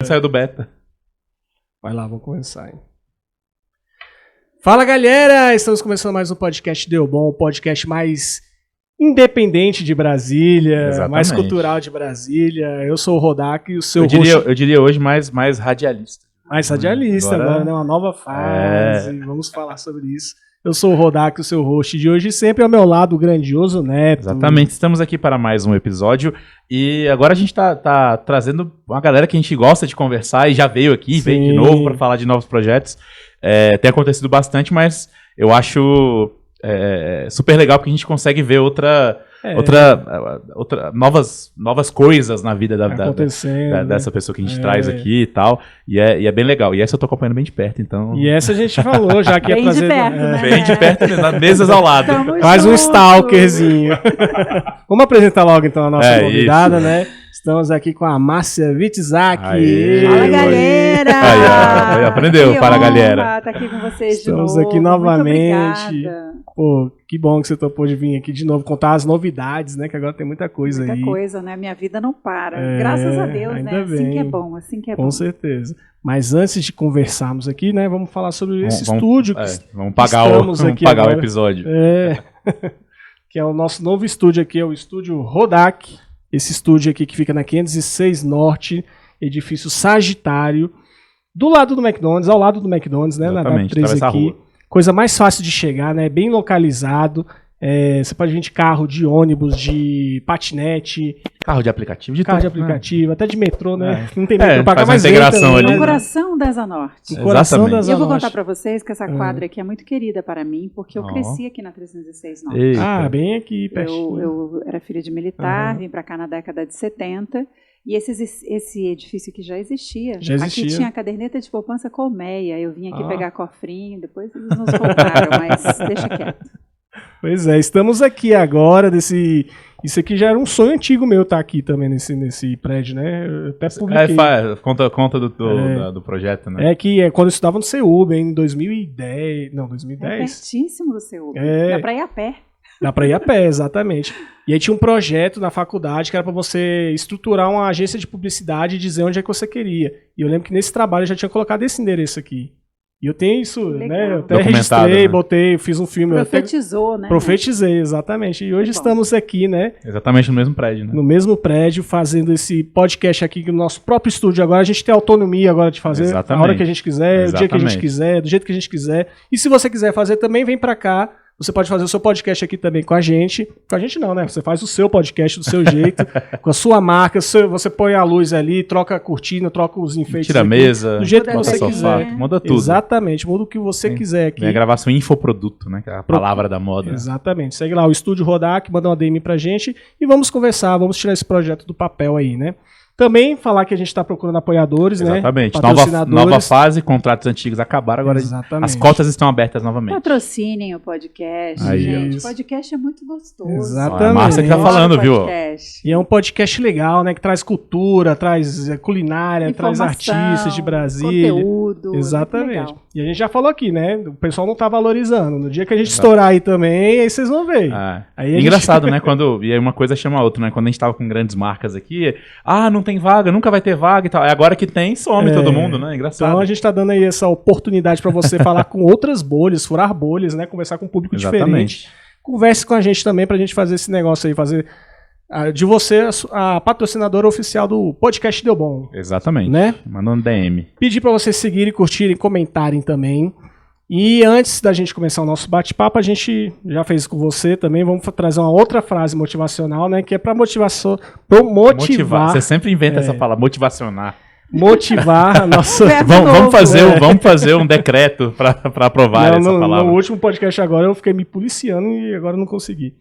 Saiu do beta. Vai lá, vamos começar, hein? Fala, galera! Estamos começando mais um podcast Deu Bom, o podcast mais independente de Brasília, Exatamente. mais cultural de Brasília. Eu sou o Rodak e o seu Eu diria hoje mais radialista. mais radialista agora, né? Uma nova fase. Vamos falar sobre isso. Eu sou o Rodak, o seu host de hoje, e sempre ao meu lado o grandioso Neto. Exatamente, estamos aqui para mais um episódio e agora a gente tá trazendo uma galera que a gente gosta de conversar e já veio aqui, veio de novo para falar de novos projetos. Tem acontecido bastante, mas eu acho super legal porque a gente consegue ver novas coisas na vida dessa pessoa que a gente traz aqui e tal, e é bem legal, e essa eu tô acompanhando bem de perto, então... E essa a gente falou já que ia trazer... Bem de perto, nas mesas ao lado. Faz um stalkerzinho. Vamos apresentar logo então a nossa convidada, isso. né? Estamos aqui com a Márcia Witzak. Fala, galera! Aí, aprendeu, que para a honra galera. estar aqui com vocês Estamos de novo. aqui novamente. Muito obrigada. Pô, que bom que você topou de vir aqui de novo, contar as novidades, né? Que agora tem muita coisa aí. Muita coisa, né? Minha vida não para. Graças a Deus, ainda né? bem. Assim que é bom, assim que é bom. Com certeza. Mas antes de conversarmos aqui, né? Vamos falar sobre esse estúdio. Vamos pagar o episódio. Que é o nosso novo estúdio aqui, é o Estúdio Rodak. Esse estúdio aqui que fica na 506 Norte, edifício Sagitário, do lado do McDonald's, ao lado do McDonald's, né? Exatamente, na W3 aqui. Coisa mais fácil de chegar, né? Bem localizado. Você pode vir de carro, de ônibus, de patinete. Carro de aplicativo. Até de metrô, né? Não tem metrô pra cá, mas integração ali. No coração da Asa Norte. No coração da Asa E eu vou Norte. contar pra vocês que essa quadra aqui é muito querida para mim, porque eu cresci aqui na 306 Norte. Bem aqui, pertinho. Eu era filha de militar, vim pra cá na década de 70. E esse edifício aqui já existia. Aqui tinha a caderneta de poupança Colmeia. Eu vim aqui pegar cofrinho, depois eles nos roubaram, mas deixa quieto. Pois é, estamos aqui agora Isso aqui já era um sonho antigo meu estar aqui também nesse prédio, né? Eu até publiquei. Conta do projeto, né? Quando eu estudava no CEUB, em 2010. Não, 2010. É pertíssimo do CEUB. Dá pra ir a pé. Dá pra ir a pé, exatamente. E aí tinha um projeto na faculdade que era pra você estruturar uma agência de publicidade e dizer onde é que você queria. E eu lembro que nesse trabalho eu já tinha colocado esse endereço aqui. E eu tenho isso, né? Eu até registrei, botei, fiz um filme. Profetizou, né? Profetizei, exatamente. E hoje estamos aqui, né? Exatamente no mesmo prédio, né? No mesmo prédio, fazendo esse podcast aqui no nosso próprio estúdio. Agora a gente tem autonomia agora de fazer a hora que a gente quiser, o dia que a gente quiser, do jeito que a gente quiser. E se você quiser fazer também, vem pra cá. Você pode fazer o seu podcast aqui também com a gente. Com a gente não, né? Você faz o seu podcast do seu jeito, com a sua marca. Você põe a luz ali, troca a cortina, troca os enfeites. Tira a mesa, do jeito que você quiser. Muda tudo. Exatamente, muda o que você quiser aqui. Vem a gravação infoproduto, né? Que é a palavra da moda. Exatamente. Segue lá o Estúdio Rodak, manda uma DM pra gente e vamos conversar, vamos tirar esse projeto do papel aí, né? Também falar que a gente está procurando apoiadores, exatamente. Né? Patrocinadores. Nova fase, contratos antigos acabaram, agora as cotas estão abertas novamente. Patrocinem o podcast, gente. O podcast é muito gostoso. Exatamente. A Márcia que tá falando, viu? E é um podcast legal, né? Que traz cultura, traz culinária, traz artistas de Brasília. Conteúdo. Exatamente. E a gente já falou aqui, né? O pessoal não tá valorizando. No dia que a gente estourar aí também, aí vocês vão ver. Aí engraçado, né? E aí uma coisa chama a outra, né? Quando a gente tava com grandes marcas aqui, não tem vaga, nunca vai ter vaga e tal. Agora que tem, some todo mundo, né? Engraçado. Então a gente tá dando aí essa oportunidade para você falar com outras bolhas, furar bolhas, né? Conversar com um público diferente. Converse com a gente também pra gente fazer esse negócio aí, fazer de você a patrocinadora oficial do podcast Deu Bom. Exatamente. Né? Mandando DM. Pedir pra vocês seguirem, curtirem, comentarem também. E antes da gente começar o nosso bate-papo, a gente já fez com você também, vamos trazer uma outra frase motivacional, né? Que é para motivar. Você sempre inventa essa palavra, motivacionar. Motivar a nossa... Vamos fazer um decreto para aprovar essa palavra. No último podcast agora eu fiquei me policiando e agora não consegui.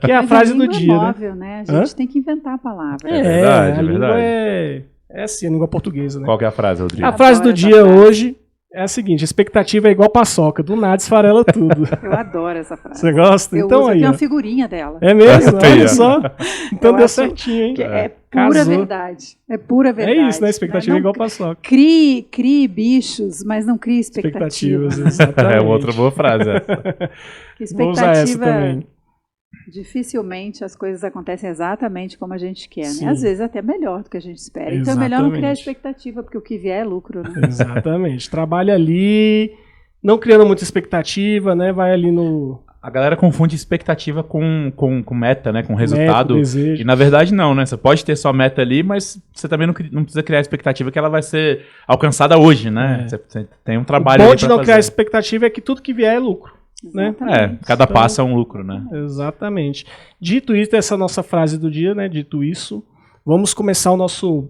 Que é a frase do dia, móvel, né? A gente tem que inventar a palavra. É verdade, a língua verdade. É assim, a língua portuguesa, né? Qual que é a frase, Rodrigo? A frase do dia hoje... É a seguinte, a expectativa é igual paçoca, do nada esfarela tudo. Eu adoro essa frase. Você gosta? Então aí. Eu tenho uma figurinha dela. É mesmo? Olha só. Então deu certinho, hein? É pura verdade. É pura verdade. É isso, né? A expectativa é igual paçoca. Crie bichos, mas não crie expectativas. Exatamente. É outra boa frase. Que expectativa... Vou usar essa também. dificilmente as coisas acontecem exatamente como a gente quer, né? Às vezes até melhor do que a gente espera. Então é melhor não criar expectativa, porque o que vier é lucro, né? Exatamente. Trabalha ali, não criando muita expectativa, né? Vai ali no... A galera confunde expectativa com meta, né? Com resultado. Meta, desejo. E na verdade não, né? Você pode ter sua meta ali, mas você também não precisa criar expectativa que ela vai ser alcançada hoje, né? Você tem um trabalho. O bom de não criar expectativa é que tudo que vier é lucro. Né? Cada passo é um lucro, né? Exatamente. Dito isso, essa é a nossa frase do dia, né? Dito isso, vamos começar o nosso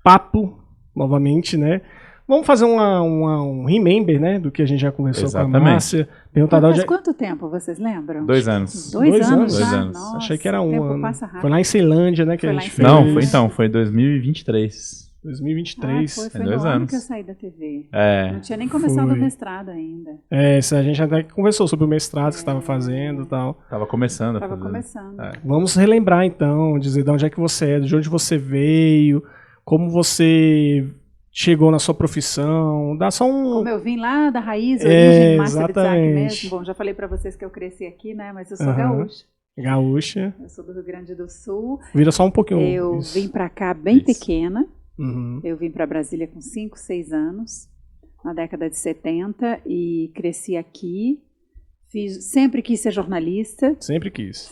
papo novamente, né? Vamos fazer um remember, né? Do que a gente já conversou com a Márcia. Faz quanto tempo, vocês lembram? 2 anos. 2 anos já? 2 anos. Nossa, achei que era um ano. Foi lá em Ceilândia, né? Que a gente fez. Não, foi 2023. 2023. Foi 2 anos que eu saí da TV. Não tinha nem começado o mestrado ainda. A gente até conversou sobre o mestrado que você estava fazendo e tal. Tava começando. Vamos relembrar então, dizer de onde é que você é, de onde você veio, como você chegou na sua profissão, dá só um... Como eu vim lá da raiz, origem, Márcia Bitsac mesmo. Bom, já falei para vocês que eu cresci aqui, né? Mas eu sou gaúcha. Gaúcha. Eu sou do Rio Grande do Sul. Vira só um pouquinho. Eu vim para cá bem pequena. Eu vim para Brasília com 5, 6 anos, na década de 70, e cresci aqui. Sempre quis ser jornalista. Sempre quis.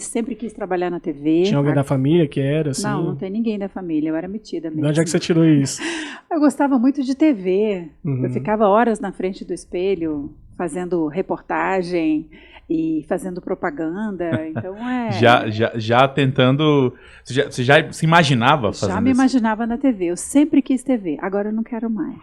Sempre quis trabalhar na TV. Tinha alguém da família que era assim? Não tem ninguém da família, eu era metida mesmo. De onde é que você tirou isso? Eu gostava muito de TV. Eu ficava horas na frente do espelho, fazendo reportagem e fazendo propaganda, então Já tentando... Você já se imaginava fazendo isso? Já me imaginava na TV, eu sempre quis TV, agora eu não quero mais.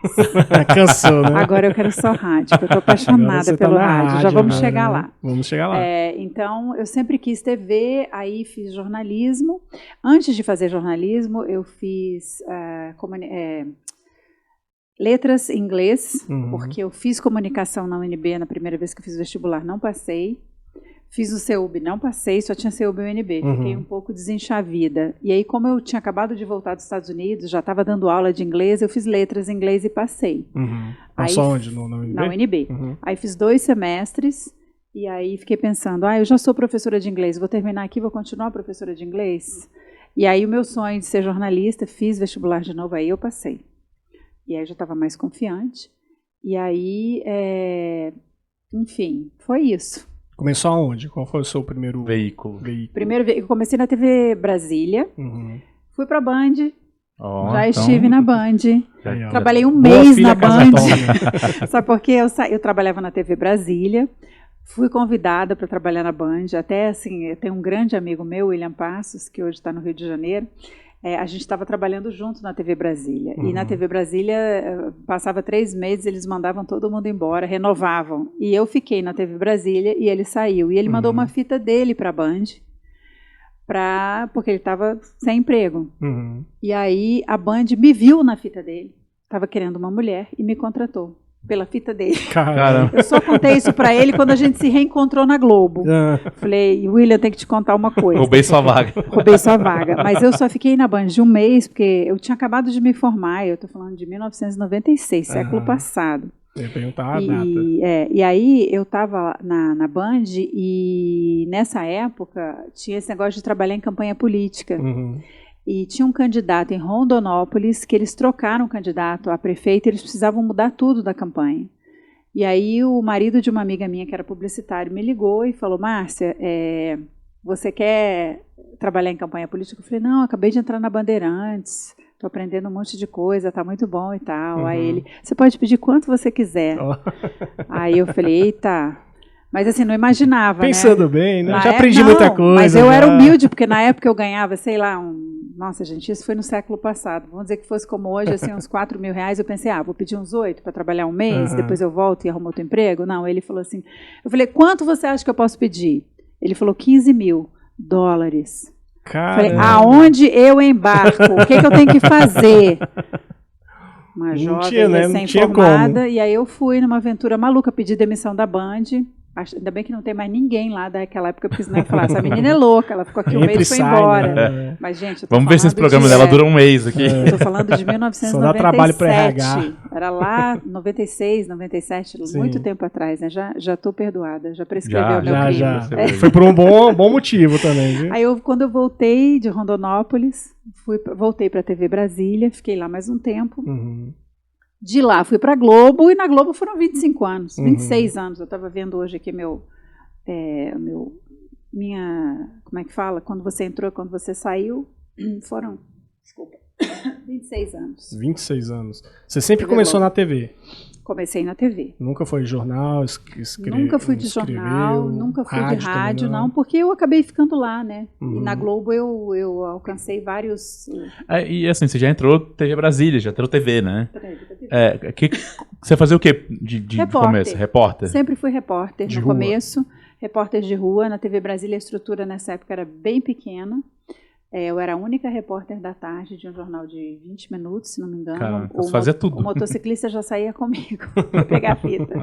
Cansou, né? Agora eu quero só rádio, porque eu tô apaixonada pelo rádio, já vamos chegar lá. Vamos chegar lá. Então, eu sempre quis TV, aí fiz jornalismo. Antes de fazer jornalismo, eu fiz... letras em inglês, porque eu fiz comunicação na UNB na primeira vez que eu fiz vestibular, não passei. Fiz o CEUB, não passei, só tinha CEUB e UNB. Fiquei um pouco desenchavida. E aí, como eu tinha acabado de voltar dos Estados Unidos, já estava dando aula de inglês, eu fiz letras em inglês e passei. Passou onde? Na UNB? Na UNB. Aí fiz 2 semestres, e aí fiquei pensando, eu já sou professora de inglês, vou terminar aqui, vou continuar professora de inglês. E aí o meu sonho de ser jornalista, fiz vestibular de novo, aí eu passei. E aí eu já estava mais confiante. E aí, enfim, foi isso. Começou aonde? Qual foi o seu primeiro veículo? Eu comecei na TV Brasília, fui para a Band, estive na Band, trabalhei 1 mês na Band. Sabe por quê? Eu trabalhava na TV Brasília, fui convidada para trabalhar na Band, até assim, eu tenho um grande amigo meu, William Passos, que hoje está no Rio de Janeiro. A gente estava trabalhando junto na TV Brasília. E na TV Brasília, passava 3 meses, eles mandavam todo mundo embora, renovavam. E eu fiquei na TV Brasília e ele saiu. E ele mandou uma fita dele para a Band, porque ele estava sem emprego. E aí a Band me viu na fita dele, estava querendo uma mulher e me contratou pela fita dele. Caramba. Eu só contei isso pra ele quando a gente se reencontrou na Globo. Falei, William, tem que te contar uma coisa. Roubei sua vaga. Mas eu só fiquei na Band 1 mês, porque eu tinha acabado de me formar, eu tô falando de 1996, século passado. Eu ia perguntar a data. E aí eu estava na Band e nessa época tinha esse negócio de trabalhar em campanha política. E tinha um candidato em Rondonópolis que eles trocaram o candidato a prefeito e eles precisavam mudar tudo da campanha. E aí o marido de uma amiga minha, que era publicitário, me ligou e falou, Márcia, você quer trabalhar em campanha política? Eu falei, não, acabei de entrar na Bandeirantes, estou aprendendo um monte de coisa, tá muito bom e tal. Aí ele, você pode pedir quanto você quiser. Aí eu falei, eita... Mas assim, não imaginava, Pensando bem, né? Já aprendi muita coisa. Mas eu era humilde, porque na época eu ganhava, sei lá, nossa, gente, isso foi no século passado. Vamos dizer que fosse como hoje, assim, uns 4 mil reais. Eu pensei, vou pedir uns 8 para trabalhar 1 mês, depois eu volto e arrumo outro emprego. Não, ele falou assim, eu falei, quanto você acha que eu posso pedir? Ele falou, $15 mil. Caramba. Falei, aonde eu embarco? O que eu tenho que fazer? Uma jovem recém-formada. E aí eu fui numa aventura maluca, pedi demissão da Band. Ainda bem que não tem mais ninguém lá daquela época, porque senão ia falar, essa menina é louca, ela ficou aqui um mês e foi embora. Né? Mas, gente, vamos ver se esse programa dela dura um mês aqui. Eu tô falando de 1997. Só dá trabalho para RH. Era lá, 96, 97, Sim. muito tempo atrás, né? Já tô perdoada, já prescreveu o meu crime. Já. Foi por um bom motivo também, viu? Aí, quando eu voltei de Rondonópolis, voltei para a TV Brasília, fiquei lá mais um tempo. Uhum. De lá fui para a Globo, e na Globo foram 25 anos, 26 anos. Eu estava vendo hoje aqui como é que fala? Quando você entrou, quando você saiu, foram, 26 anos. 26 anos. Você sempre começou na TV? Comecei na TV. Nunca foi de jornal, Nunca fui de jornal, nunca fui de rádio, não, porque eu acabei ficando lá, né? E na Globo eu alcancei vários... E assim, você já entrou TV Brasília, já entrou TV, né? Você fazia o quê de começo? Repórter? Sempre fui repórter no começo, repórter de rua. Na TV Brasília a estrutura nessa época era bem pequena. Eu era a única repórter da tarde de um jornal de 20 minutos, se não me engano. Caramba, você fazia tudo. O motociclista já saía comigo para pegar a fita.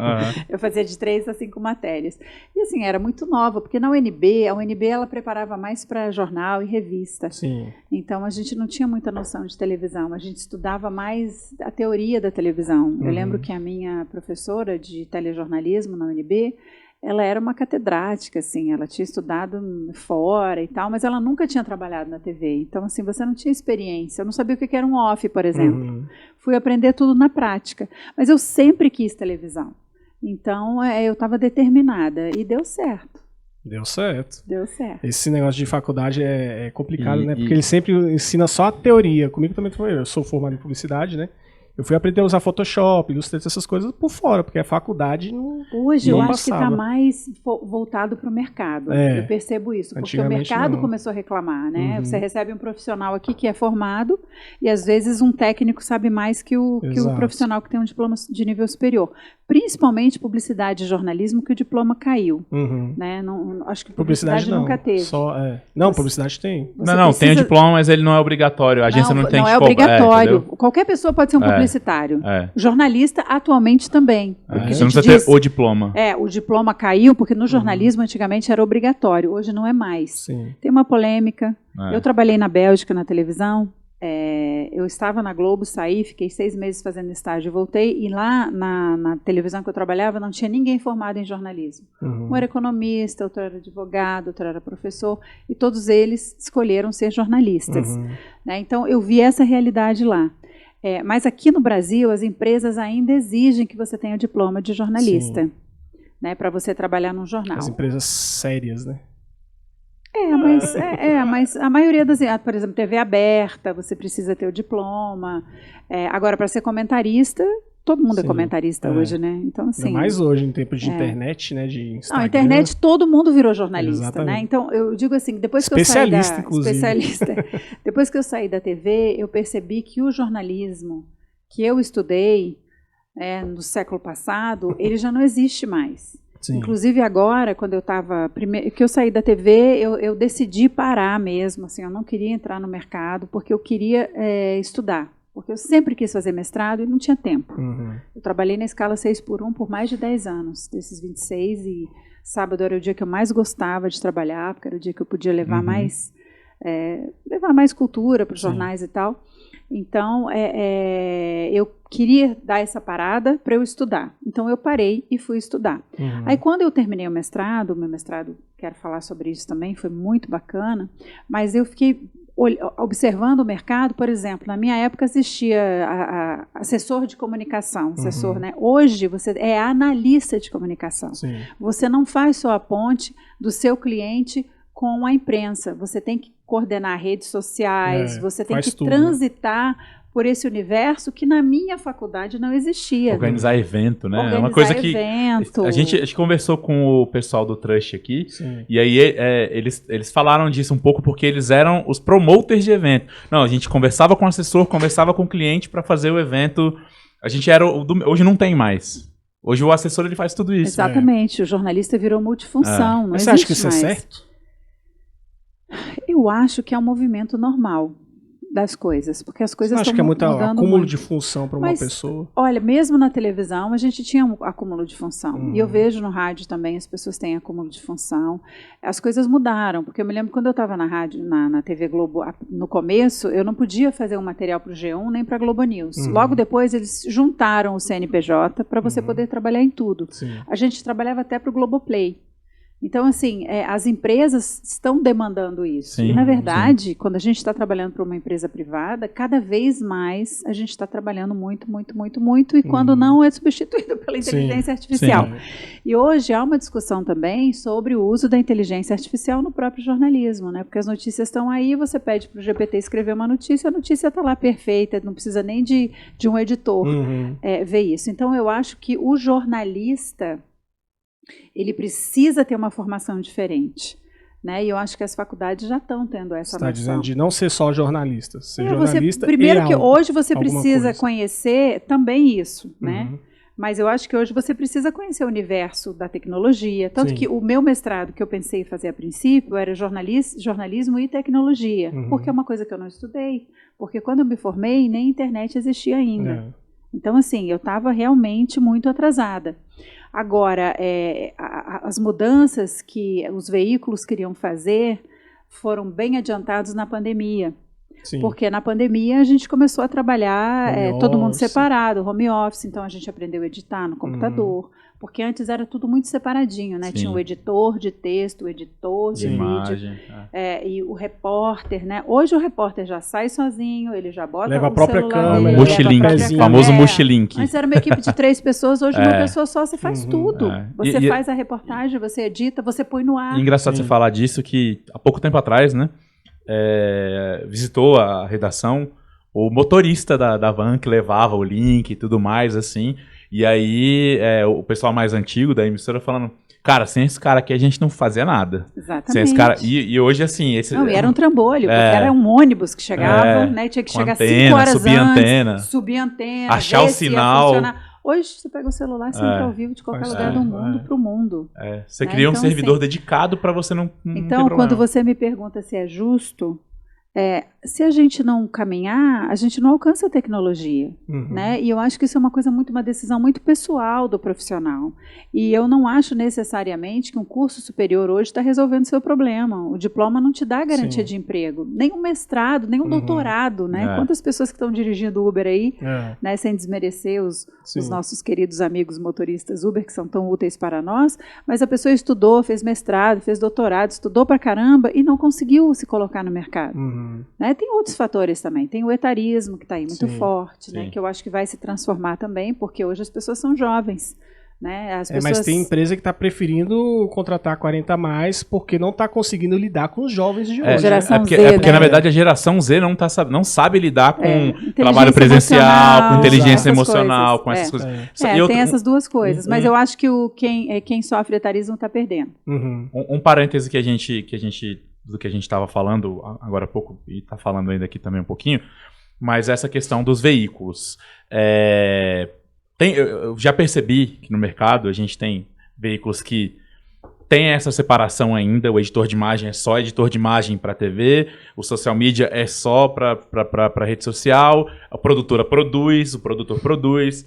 Eu fazia de 3 a 5 matérias. E assim, era muito nova, porque a UNB ela preparava mais para jornal e revista. Sim. Então a gente não tinha muita noção de televisão, a gente estudava mais a teoria da televisão. Eu lembro que a minha professora de telejornalismo na UNB, ela era uma catedrática, assim, ela tinha estudado fora e tal, mas ela nunca tinha trabalhado na TV. Então, assim, você não tinha experiência. Eu não sabia o que era um off, por exemplo. Fui aprender tudo na prática. Mas eu sempre quis televisão. Então, eu estava determinada. E deu certo. Deu certo. Deu certo. Esse negócio de faculdade é complicado, né? Porque ele sempre ensina só a teoria. Comigo também foi. Eu sou formado em publicidade, né? Eu fui aprender a usar Photoshop, Illustrator, essas coisas por fora, porque a faculdade não Hoje não eu acho passava. Que está mais voltado para o mercado. Eu percebo isso, porque o mercado começou a reclamar, né? Você recebe um profissional aqui que é formado e às vezes um técnico sabe mais que o profissional que tem um diploma de nível superior. Principalmente publicidade e jornalismo, que o diploma caiu. Né? Não, acho que publicidade nunca teve. Não, publicidade tem. Tem o diploma, mas ele não é obrigatório. A agência não tem Não é obrigatório. Qualquer pessoa pode ser um publicitário. Jornalista, atualmente, também. Você não precisa ter o diploma. O diploma caiu, porque no jornalismo, antigamente, era obrigatório. Hoje não é mais. Sim. Tem uma polêmica. Eu trabalhei na Bélgica, na televisão. Eu estava na Globo, saí, fiquei 6 meses fazendo estágio, voltei, e lá na televisão que eu trabalhava não tinha ninguém formado em jornalismo. Um era economista, outro era advogado, outro era professor, e todos eles escolheram ser jornalistas. Né? Então, eu vi essa realidade lá. Mas aqui no Brasil, as empresas ainda exigem que você tenha diploma de jornalista, né, para você trabalhar num jornal. As empresas sérias, né? Mas a maioria das... Por exemplo, TV aberta, você precisa ter o diploma. Agora, para ser comentarista, todo mundo é comentarista hoje, né? Então, assim... Ainda mais hoje, em tempos de internet, né? De Instagram. Não, internet, todo mundo virou jornalista, Exatamente. Né? Então, eu digo assim, depois que eu saí depois que eu saí da TV, eu percebi que o jornalismo que eu estudei no século passado, ele já não existe mais. Sim. Inclusive agora, quando que eu saí da TV, eu decidi parar mesmo, assim, eu não queria entrar no mercado, porque eu queria estudar, porque eu sempre quis fazer mestrado e não tinha tempo. Eu trabalhei na escala 6x1 por mais de 10 anos, desses 26, e sábado era o dia que eu mais gostava de trabalhar, porque era o dia que eu podia levar mais cultura para os jornais e tal. Então, eu queria dar essa parada para eu estudar. Então, eu parei e fui estudar. Aí, quando eu terminei o meu mestrado, quero falar sobre isso também, foi muito bacana, mas eu fiquei observando o mercado. Por exemplo, na minha época existia assessor de comunicação, né? Hoje, você é analista de comunicação. Sim. Você não faz só a ponte do seu cliente com a imprensa, você tem que coordenar redes sociais, você tem que transitar por esse universo que na minha faculdade não existia. Organizar evento, né? Organizar uma coisa que evento. A gente conversou com o pessoal do Trust aqui, Sim. E aí eles falaram disso um pouco porque eles eram os promoters de evento. Não, a gente conversava com o assessor, conversava com o cliente para fazer o evento. A gente era hoje não tem mais. Hoje o assessor ele faz tudo isso. Exatamente, o jornalista virou multifunção. Não Mas você acha que isso é certo? Eu acho que é um movimento normal. das coisas, porque as coisas estão mudando muito. Você acha que é muito acúmulo de função para uma pessoa? Olha, mesmo na televisão a gente tinha um acúmulo de função. E eu vejo no rádio também as pessoas têm acúmulo de função. As coisas mudaram, porque eu me lembro quando eu estava na rádio, na TV Globo, no começo, eu não podia fazer um material para o G1 nem para a Globo News. Logo depois eles juntaram o CNPJ para você poder trabalhar em tudo. Sim. A gente trabalhava até para o Globoplay. Então, assim, as empresas estão demandando isso. Sim, e, na verdade, quando a gente está trabalhando para uma empresa privada, cada vez mais a gente está trabalhando muito, e quando não é substituído pela inteligência artificial. Sim. E hoje há uma discussão também sobre o uso da inteligência artificial no próprio jornalismo, né? Porque as notícias estão aí, você pede para o GPT escrever uma notícia, a notícia está lá perfeita, não precisa nem de um editor ver isso. Então, eu acho que o jornalista... ele precisa ter uma formação diferente, né? E eu acho que as faculdades já estão tendo essa noção. Você está dizendo de não ser só jornalista, ser jornalista primeiro que hoje você precisa conhecer também isso, né? Mas eu acho que hoje você precisa conhecer o universo da tecnologia, tanto que o meu mestrado que eu pensei em fazer a princípio era jornalismo e tecnologia, porque é uma coisa que eu não estudei, porque quando eu me formei nem internet existia ainda. Então, assim, eu estava realmente muito atrasada. Agora, as mudanças que os veículos queriam fazer foram bem adiantados na pandemia. Sim. Porque na pandemia a gente começou a trabalhar todo mundo separado, home office, então a gente aprendeu a editar no computador, porque antes era tudo muito separadinho, né? Sim. Tinha o editor de texto, o editor de vídeo, e o repórter, né? Hoje o repórter já sai sozinho, ele já bota leva a própria câmera, Multilink, famoso Multilink. Antes era uma equipe de 3 pessoas, hoje uma pessoa só, você faz tudo. Você faz a reportagem, você edita, você põe no ar. Engraçado você falar disso, que há pouco tempo atrás, né? Visitou a redação o motorista da van que levava o link e tudo mais, assim. E aí o pessoal mais antigo da emissora falando, cara, sem esse cara aqui a gente não fazia nada. Exatamente. Sem esse cara, e hoje, assim... Não, e era um trambolho, porque era um ônibus que chegava, né? Tinha que chegar 5 horas subir antena, achar o sinal. Hoje você pega o celular e você entra ao vivo de qualquer lugar do mundo para o mundo. Você cria um servidor dedicado para você não então, quando você me pergunta se é justo, se a gente não caminhar, a gente não alcança a tecnologia, né? E eu acho que isso é uma decisão muito pessoal do profissional. E eu não acho necessariamente que um curso superior hoje está resolvendo o seu problema. O diploma não te dá garantia de emprego, nem um mestrado, nem um doutorado, né? Quantas pessoas que estão dirigindo Uber aí, né? Sem desmerecer os nossos queridos amigos motoristas Uber, que são tão úteis para nós, mas a pessoa estudou, fez mestrado, fez doutorado, estudou pra caramba e não conseguiu se colocar no mercado. Né? Tem outros fatores também, tem o etarismo que está aí muito forte, né? Que eu acho que vai se transformar também, porque hoje as pessoas são jovens, né? As pessoas... Mas tem empresa que está preferindo contratar 40 a mais porque não está conseguindo lidar com os jovens de hoje. Porque na verdade a geração Z não sabe lidar com trabalho presencial, com inteligência emocional, com essas coisas. Tem essas duas coisas, mas eu acho que quem sofre etarismo está perdendo. Um parêntese que a gente do que a gente estava falando agora há pouco, e está falando ainda aqui também um pouquinho, mas essa questão dos veículos. Eu já percebi que no mercado a gente tem veículos que tem essa separação ainda, o editor de imagem é só editor de imagem para TV, o social media é só para rede social, a produtora produz, o produtor produz,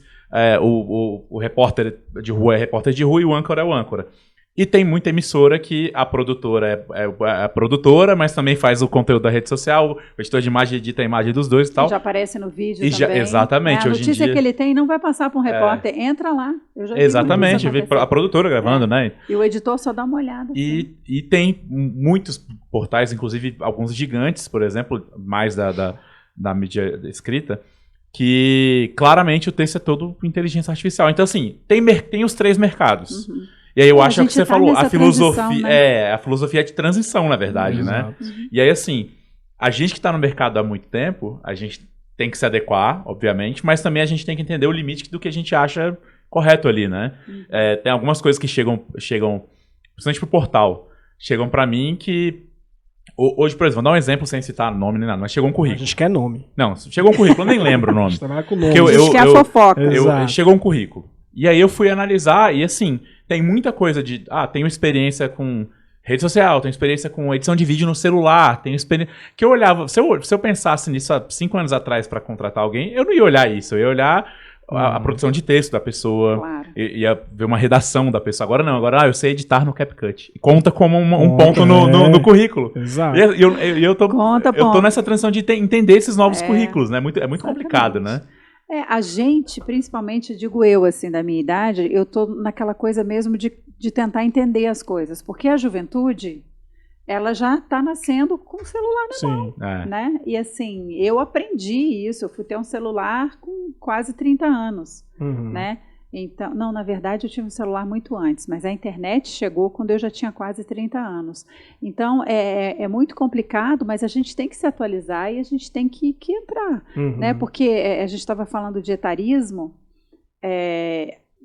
o repórter de rua é repórter de rua e o âncora é o âncora. E tem muita emissora que a produtora é a produtora, mas também faz o conteúdo da rede social, o editor de imagem edita a imagem dos dois e tal. Já aparece no vídeo também. Exatamente. A notícia que ele tem não vai passar para um repórter, entra lá. Eu já exatamente, a produtora gravando, né? E o editor só dá uma olhada. E tem muitos portais, inclusive alguns gigantes, por exemplo, mais da mídia escrita, que claramente o texto é todo inteligência artificial. Então, assim, tem os 3 mercados. E aí eu acho que você falou, a filosofia, né? A filosofia é de transição, na verdade, né? E aí, assim, a gente que está no mercado há muito tempo, a gente tem que se adequar, obviamente, mas também a gente tem que entender o limite do que a gente acha correto ali, né? Tem algumas coisas que chegam, principalmente pro portal, chegam para mim que... Hoje, por exemplo, vou dar um exemplo sem citar nome nem nada, mas chegou um currículo. A gente quer nome. Não, chegou um currículo, eu nem lembro o nome. A gente trabalha com nome. A gente quer a fofoca. Chegou um currículo. E aí eu fui analisar e, assim, tem muita coisa de... tenho experiência com rede social, tenho experiência com edição de vídeo no celular, tenho experiência... Que eu olhava... Se eu pensasse nisso há 5 anos atrás para contratar alguém, eu não ia olhar isso. Eu ia olhar a produção de texto da pessoa, claro. Ia ver uma redação da pessoa. Agora não, agora eu sei editar no CapCut. Conta como um ponto no currículo. Exato. E eu tô nessa transição de entender esses novos currículos, né? É muito complicado, né? A gente, principalmente, digo eu, assim, da minha idade, eu tô naquela coisa mesmo de tentar entender as coisas, porque a juventude, ela já está nascendo com o celular na mão, né? E assim, eu aprendi isso, eu fui ter um celular com quase 30 anos, né? Então, não, na verdade eu tive um celular muito antes, mas a internet chegou quando eu já tinha quase 30 anos. Então, é muito complicado, mas a gente tem que se atualizar e a gente tem que entrar, né? Porque a gente estava falando de etarismo,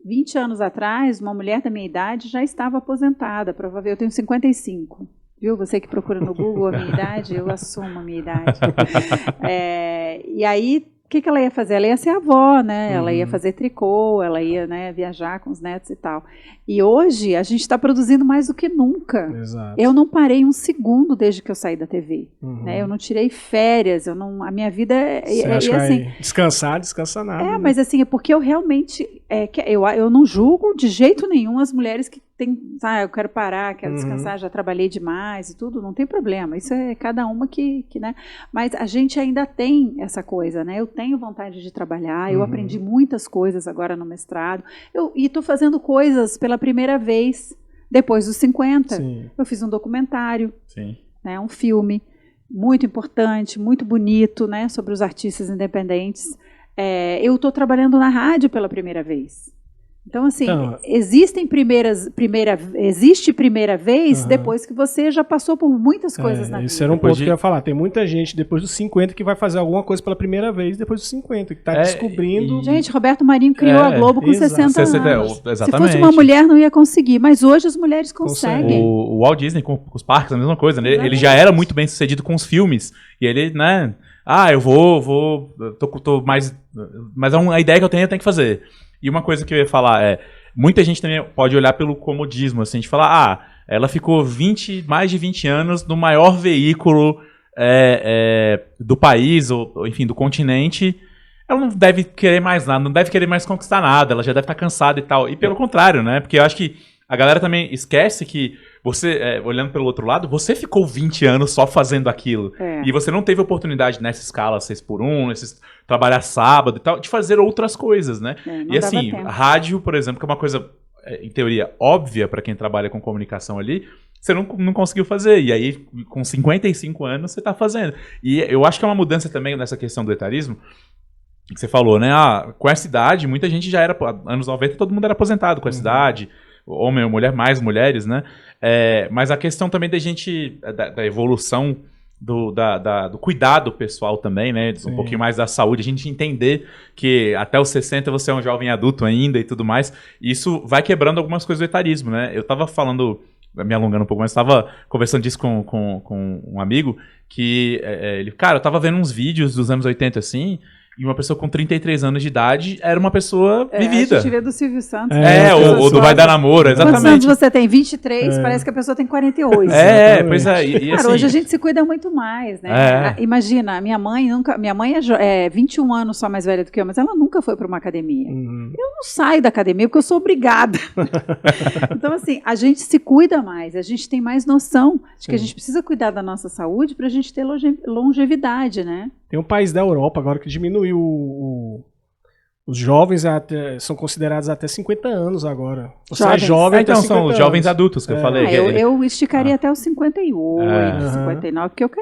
20 anos atrás, uma mulher da minha idade já estava aposentada, provavelmente, eu tenho 55. Viu? Você que procura no Google a minha idade, eu assumo a minha idade. E aí, o que ela ia fazer? Ela ia ser avó, né? Ela ia fazer tricô, ela ia, né, viajar com os netos e tal. E hoje a gente está produzindo mais do que nunca. Exato. Eu não parei um segundo desde que eu saí da TV. Né? Eu não tirei férias, a minha vida assim. Descansar nada. Né? Mas assim, é porque eu realmente. Eu não julgo de jeito nenhum as mulheres que têm. Eu quero parar, quero descansar, já trabalhei demais e tudo, não tem problema. Isso é cada uma que né? Mas a gente ainda tem essa coisa, né? Eu tenho vontade de trabalhar, eu aprendi muitas coisas agora no mestrado, e estou fazendo coisas pela primeira vez depois dos 50. Sim. Eu fiz um documentário, né, um filme muito importante, muito bonito, né, sobre os artistas independentes. Eu estou trabalhando na rádio pela primeira vez. Então, assim, existe primeira vez depois que você já passou por muitas coisas na vida. Esse era um ponto que eu ia falar. Tem muita gente depois dos 50 que vai fazer alguma coisa pela primeira vez depois dos 50, que está descobrindo... Gente, Roberto Marinho criou a Globo com 60 anos. Exatamente. Se fosse uma mulher, não ia conseguir, mas hoje as mulheres conseguem. O Walt Disney com os parques, a mesma coisa, né? Ele já era muito bem sucedido com os filmes, e ele, né... eu tô mais... Mas é uma ideia que eu tenho que fazer. E uma coisa que eu ia falar muita gente também pode olhar pelo comodismo, assim, de falar, ela ficou mais de 20 anos no maior veículo do país, ou enfim, do continente, ela não deve querer mais nada, não deve querer mais conquistar nada, ela já deve estar cansada e tal. E pelo contrário, né, porque eu acho que a galera também esquece que você, olhando pelo outro lado, você ficou 20 anos só fazendo aquilo. E você não teve oportunidade nessa escala 6x1, trabalhar sábado e tal, de fazer outras coisas, né? E assim, rádio, por exemplo, que é uma coisa, em teoria, óbvia para quem trabalha com comunicação ali, você não conseguiu fazer. E aí, com 55 anos, você está fazendo. E eu acho que é uma mudança também nessa questão do etarismo, que você falou, né? Com essa idade, muita gente já era, anos 90, todo mundo era aposentado com essa idade, homem ou mulher, mais mulheres, né? Mas a questão também da evolução do cuidado pessoal também, né? Um pouquinho mais da saúde, a gente entender que até os 60 você é um jovem adulto ainda e tudo mais, e isso vai quebrando algumas coisas do etarismo, né? Eu tava falando, me alongando um pouco, mas estava conversando disso com um amigo, que eu tava vendo uns vídeos dos anos 80 assim, e uma pessoa com 33 anos de idade era uma pessoa vivida. A gente vê do Silvio Santos. Ou do Vai Dar Namoro, exatamente. Quantos anos você tem? 23, parece que a pessoa tem 48. Pois é. E cara, assim, hoje a gente se cuida muito mais, né? Imagina, minha mãe é 21 anos só mais velha do que eu, mas ela nunca foi para uma academia. Eu não saio da academia porque eu sou obrigada. Então, assim, a gente se cuida mais, a gente tem mais noção de que a gente precisa cuidar da nossa saúde para a gente ter longevidade, né? Tem um país da Europa agora que diminuiu os jovens são considerados até 50 anos agora. Você é jovem até 50 são os anos. jovens adultos que eu falei. Eu esticaria até os 58, 59, porque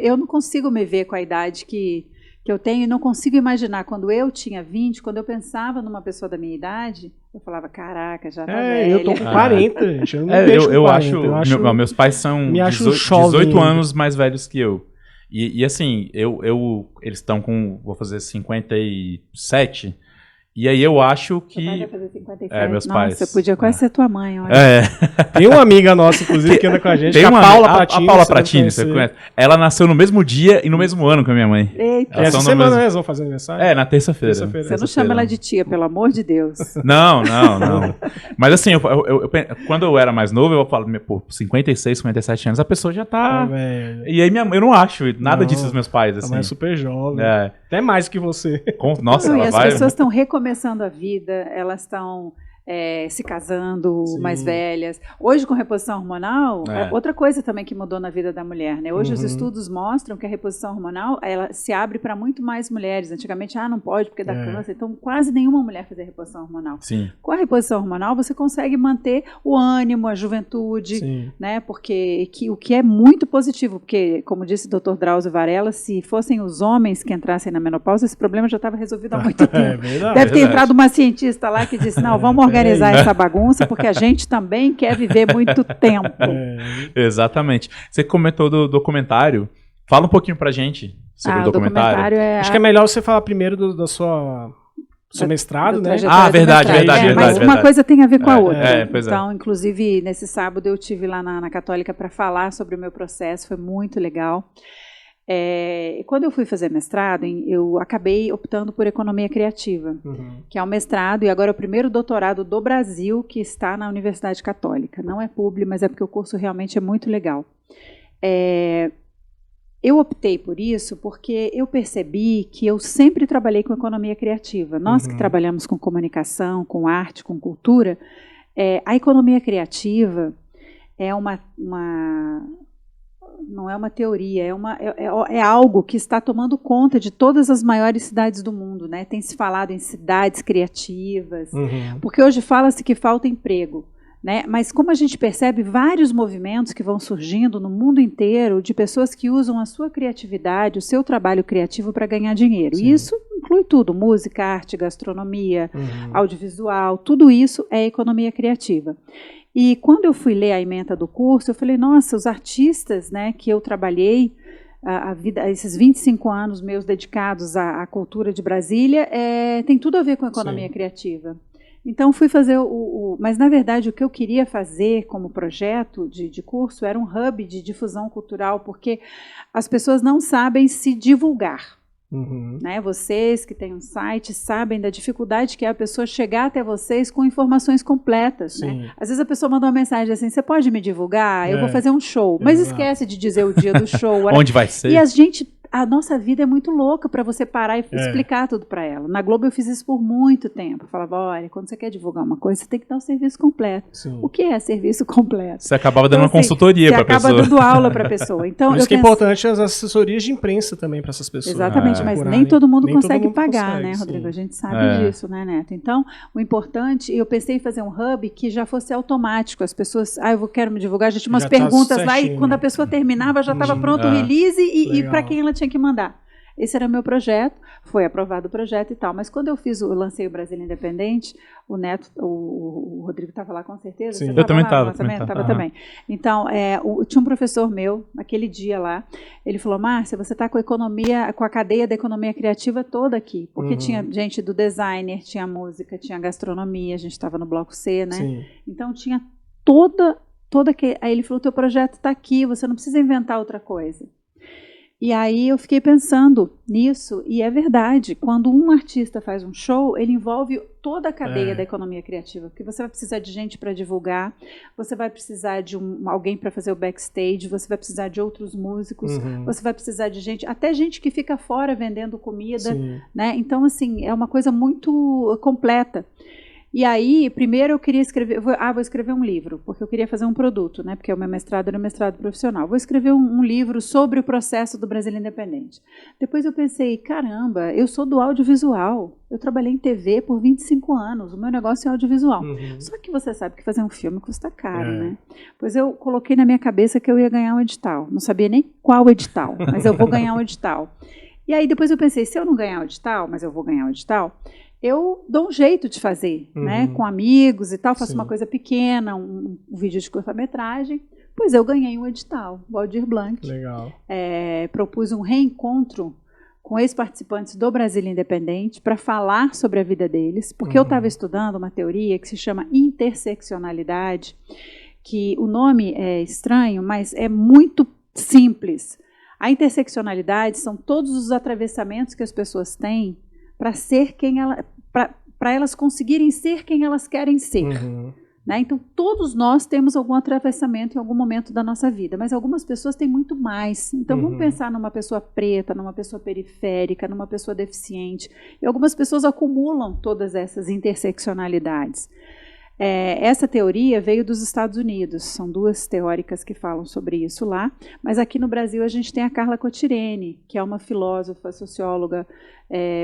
eu não consigo me ver com a idade que eu tenho e não consigo imaginar. Quando eu tinha 20, quando eu pensava numa pessoa da minha idade, eu falava, caraca, já tá velha. Eu tô com 40, gente. Eu não eu acho meus pais são 18 anos mais velhos que eu. E assim, eles estão com, vou fazer 57, E aí eu acho que... Seu pai vai fazer 57. Meus Nossa, pais. Nossa, podia quase ser tua mãe, olha. Tem uma amiga nossa, inclusive, que anda com a gente, a Paula Pratini. A Paula Pratini, você conhece? Ela nasceu no mesmo dia e no mesmo ano que a minha mãe. Eita. Essa semana eles vão fazer aniversário? Na terça-feira. Você não chama ela de tia, pelo amor de Deus. Não. Mas assim, quando eu era mais novo, eu falo, pô, 56, 57 anos, a pessoa já tá... E aí eu não acho nada disso dos meus pais, assim. Ela é super jovem. Até mais que você. Nossa, ela vai... As pessoas estão recomeçando a vida, elas estão se casando, mais velhas. Hoje, com reposição hormonal, outra coisa também que mudou na vida da mulher, né? Hoje os estudos mostram que a reposição hormonal, ela se abre para muito mais mulheres. Antigamente, não pode porque dá câncer. Então, quase nenhuma mulher fazia reposição hormonal. Sim. Com a reposição hormonal, você consegue manter o ânimo, a juventude, né? Porque o que é muito positivo, porque, como disse o Dr. Drauzio Varela, se fossem os homens que entrassem na menopausa, esse problema já estava resolvido há muito tempo. Deve ter entrado uma cientista lá que disse, não, vamos organizar essa bagunça, porque a gente também quer viver muito tempo. Exatamente. Você comentou do documentário. Fala um pouquinho pra gente sobre o documentário. Acho que é melhor você falar primeiro do seu mestrado, né? Verdade. Mas uma coisa tem a ver com a outra. Pois então, inclusive, nesse sábado eu estive lá na Católica para falar sobre o meu processo, foi muito legal. Quando eu fui fazer mestrado, eu acabei optando por economia criativa, que é um mestrado e agora é o primeiro doutorado do Brasil que está na Universidade Católica. Não é publi, mas é porque o curso realmente é muito legal. Eu optei por isso porque eu percebi que eu sempre trabalhei com economia criativa. Nós que trabalhamos com comunicação, com arte, com cultura, a economia criativa é não é uma teoria, é algo que está tomando conta de todas as maiores cidades do mundo, né? Tem se falado em cidades criativas, porque hoje fala-se que falta emprego, né? Mas como a gente percebe vários movimentos que vão surgindo no mundo inteiro de pessoas que usam a sua criatividade, o seu trabalho criativo para ganhar dinheiro. E isso inclui tudo, música, arte, gastronomia, audiovisual, tudo isso é economia criativa. E quando eu fui ler a ementa do curso, eu falei, nossa, os artistas, né, que eu trabalhei, esses 25 anos meus dedicados à cultura de Brasília, tem tudo a ver com economia criativa. Então, fui fazer mas, na verdade, o que eu queria fazer como projeto de curso era um hub de difusão cultural, porque as pessoas não sabem se divulgar. Né? Vocês que têm um site sabem da dificuldade que é a pessoa chegar até vocês com informações completas, né? Às vezes a pessoa manda uma mensagem assim, você pode me divulgar? Eu vou fazer um show, mas esquece de dizer o dia do show. Onde vai ser? E a nossa vida é muito louca para você parar e explicar tudo para ela. Na Globo eu fiz isso por muito tempo. Eu falava, olha, quando você quer divulgar uma coisa, você tem que dar o serviço completo. O que é serviço completo? Você acabava dando uma consultoria para a pessoa. Você acaba dando aula para a pessoa. Então, por isso que é importante as assessorias de imprensa também para essas pessoas. Exatamente, mas nem todo mundo consegue pagar, né, Rodrigo? A gente sabe disso, né, Neto? Então, o importante, eu pensei em fazer um hub que já fosse automático. As pessoas, eu quero me divulgar, já tinha umas perguntas lá e quando a pessoa terminava já estava pronto o release e para quem ela tinha que mandar. Esse era meu projeto, foi aprovado o projeto e tal. Mas quando eu lancei o Brasília Independente, o Neto, o Rodrigo estava lá com certeza? Sim. Eu também estava. Estava também. Então, tinha um professor meu, naquele dia lá, ele falou, Márcia, você está com a cadeia da economia criativa toda aqui. Porque tinha gente do designer, tinha música, tinha gastronomia, a gente estava no bloco C, né? Sim. Então, tinha toda aí ele falou, teu projeto está aqui, você não precisa inventar outra coisa. E aí eu fiquei pensando nisso, e é verdade, quando um artista faz um show, ele envolve toda a cadeia da economia criativa, porque você vai precisar de gente para divulgar, você vai precisar de alguém para fazer o backstage, você vai precisar de outros músicos, você vai precisar de gente, até gente que fica fora vendendo comida, né? Então, assim, é uma coisa muito completa. E aí, primeiro eu queria escrever, vou escrever um livro, porque eu queria fazer um produto, né? Porque o meu mestrado era um mestrado profissional. Vou escrever um livro sobre o processo do Brasília Independente. Depois eu pensei, caramba, eu sou do audiovisual, eu trabalhei em TV por 25 anos, o meu negócio é audiovisual. Só que você sabe que fazer um filme custa caro, né? Pois eu coloquei na minha cabeça que eu ia ganhar um edital. Não sabia nem qual edital, mas eu vou ganhar um edital. E aí depois eu pensei, se eu não ganhar o edital, mas eu vou ganhar o edital, eu dou um jeito de fazer, né, com amigos e tal, faço uma coisa pequena, um vídeo de curta-metragem. Pois eu ganhei um edital, o Aldir Blanc. Legal. Propus um reencontro com ex-participantes do Brasília Independente para falar sobre a vida deles, porque eu estava estudando uma teoria que se chama interseccionalidade, que o nome é estranho, mas é muito simples. A interseccionalidade são todos os atravessamentos que as pessoas têm para ser quem ela, para elas conseguirem ser quem elas querem ser. Né? Então, todos nós temos algum atravessamento em algum momento da nossa vida, mas algumas pessoas têm muito mais. Então, vamos pensar numa pessoa preta, numa pessoa periférica, numa pessoa deficiente. E algumas pessoas acumulam todas essas interseccionalidades. Essa teoria veio dos Estados Unidos, são 2 teóricas que falam sobre isso lá, mas aqui no Brasil a gente tem a Carla Cotirene, que é uma filósofa, socióloga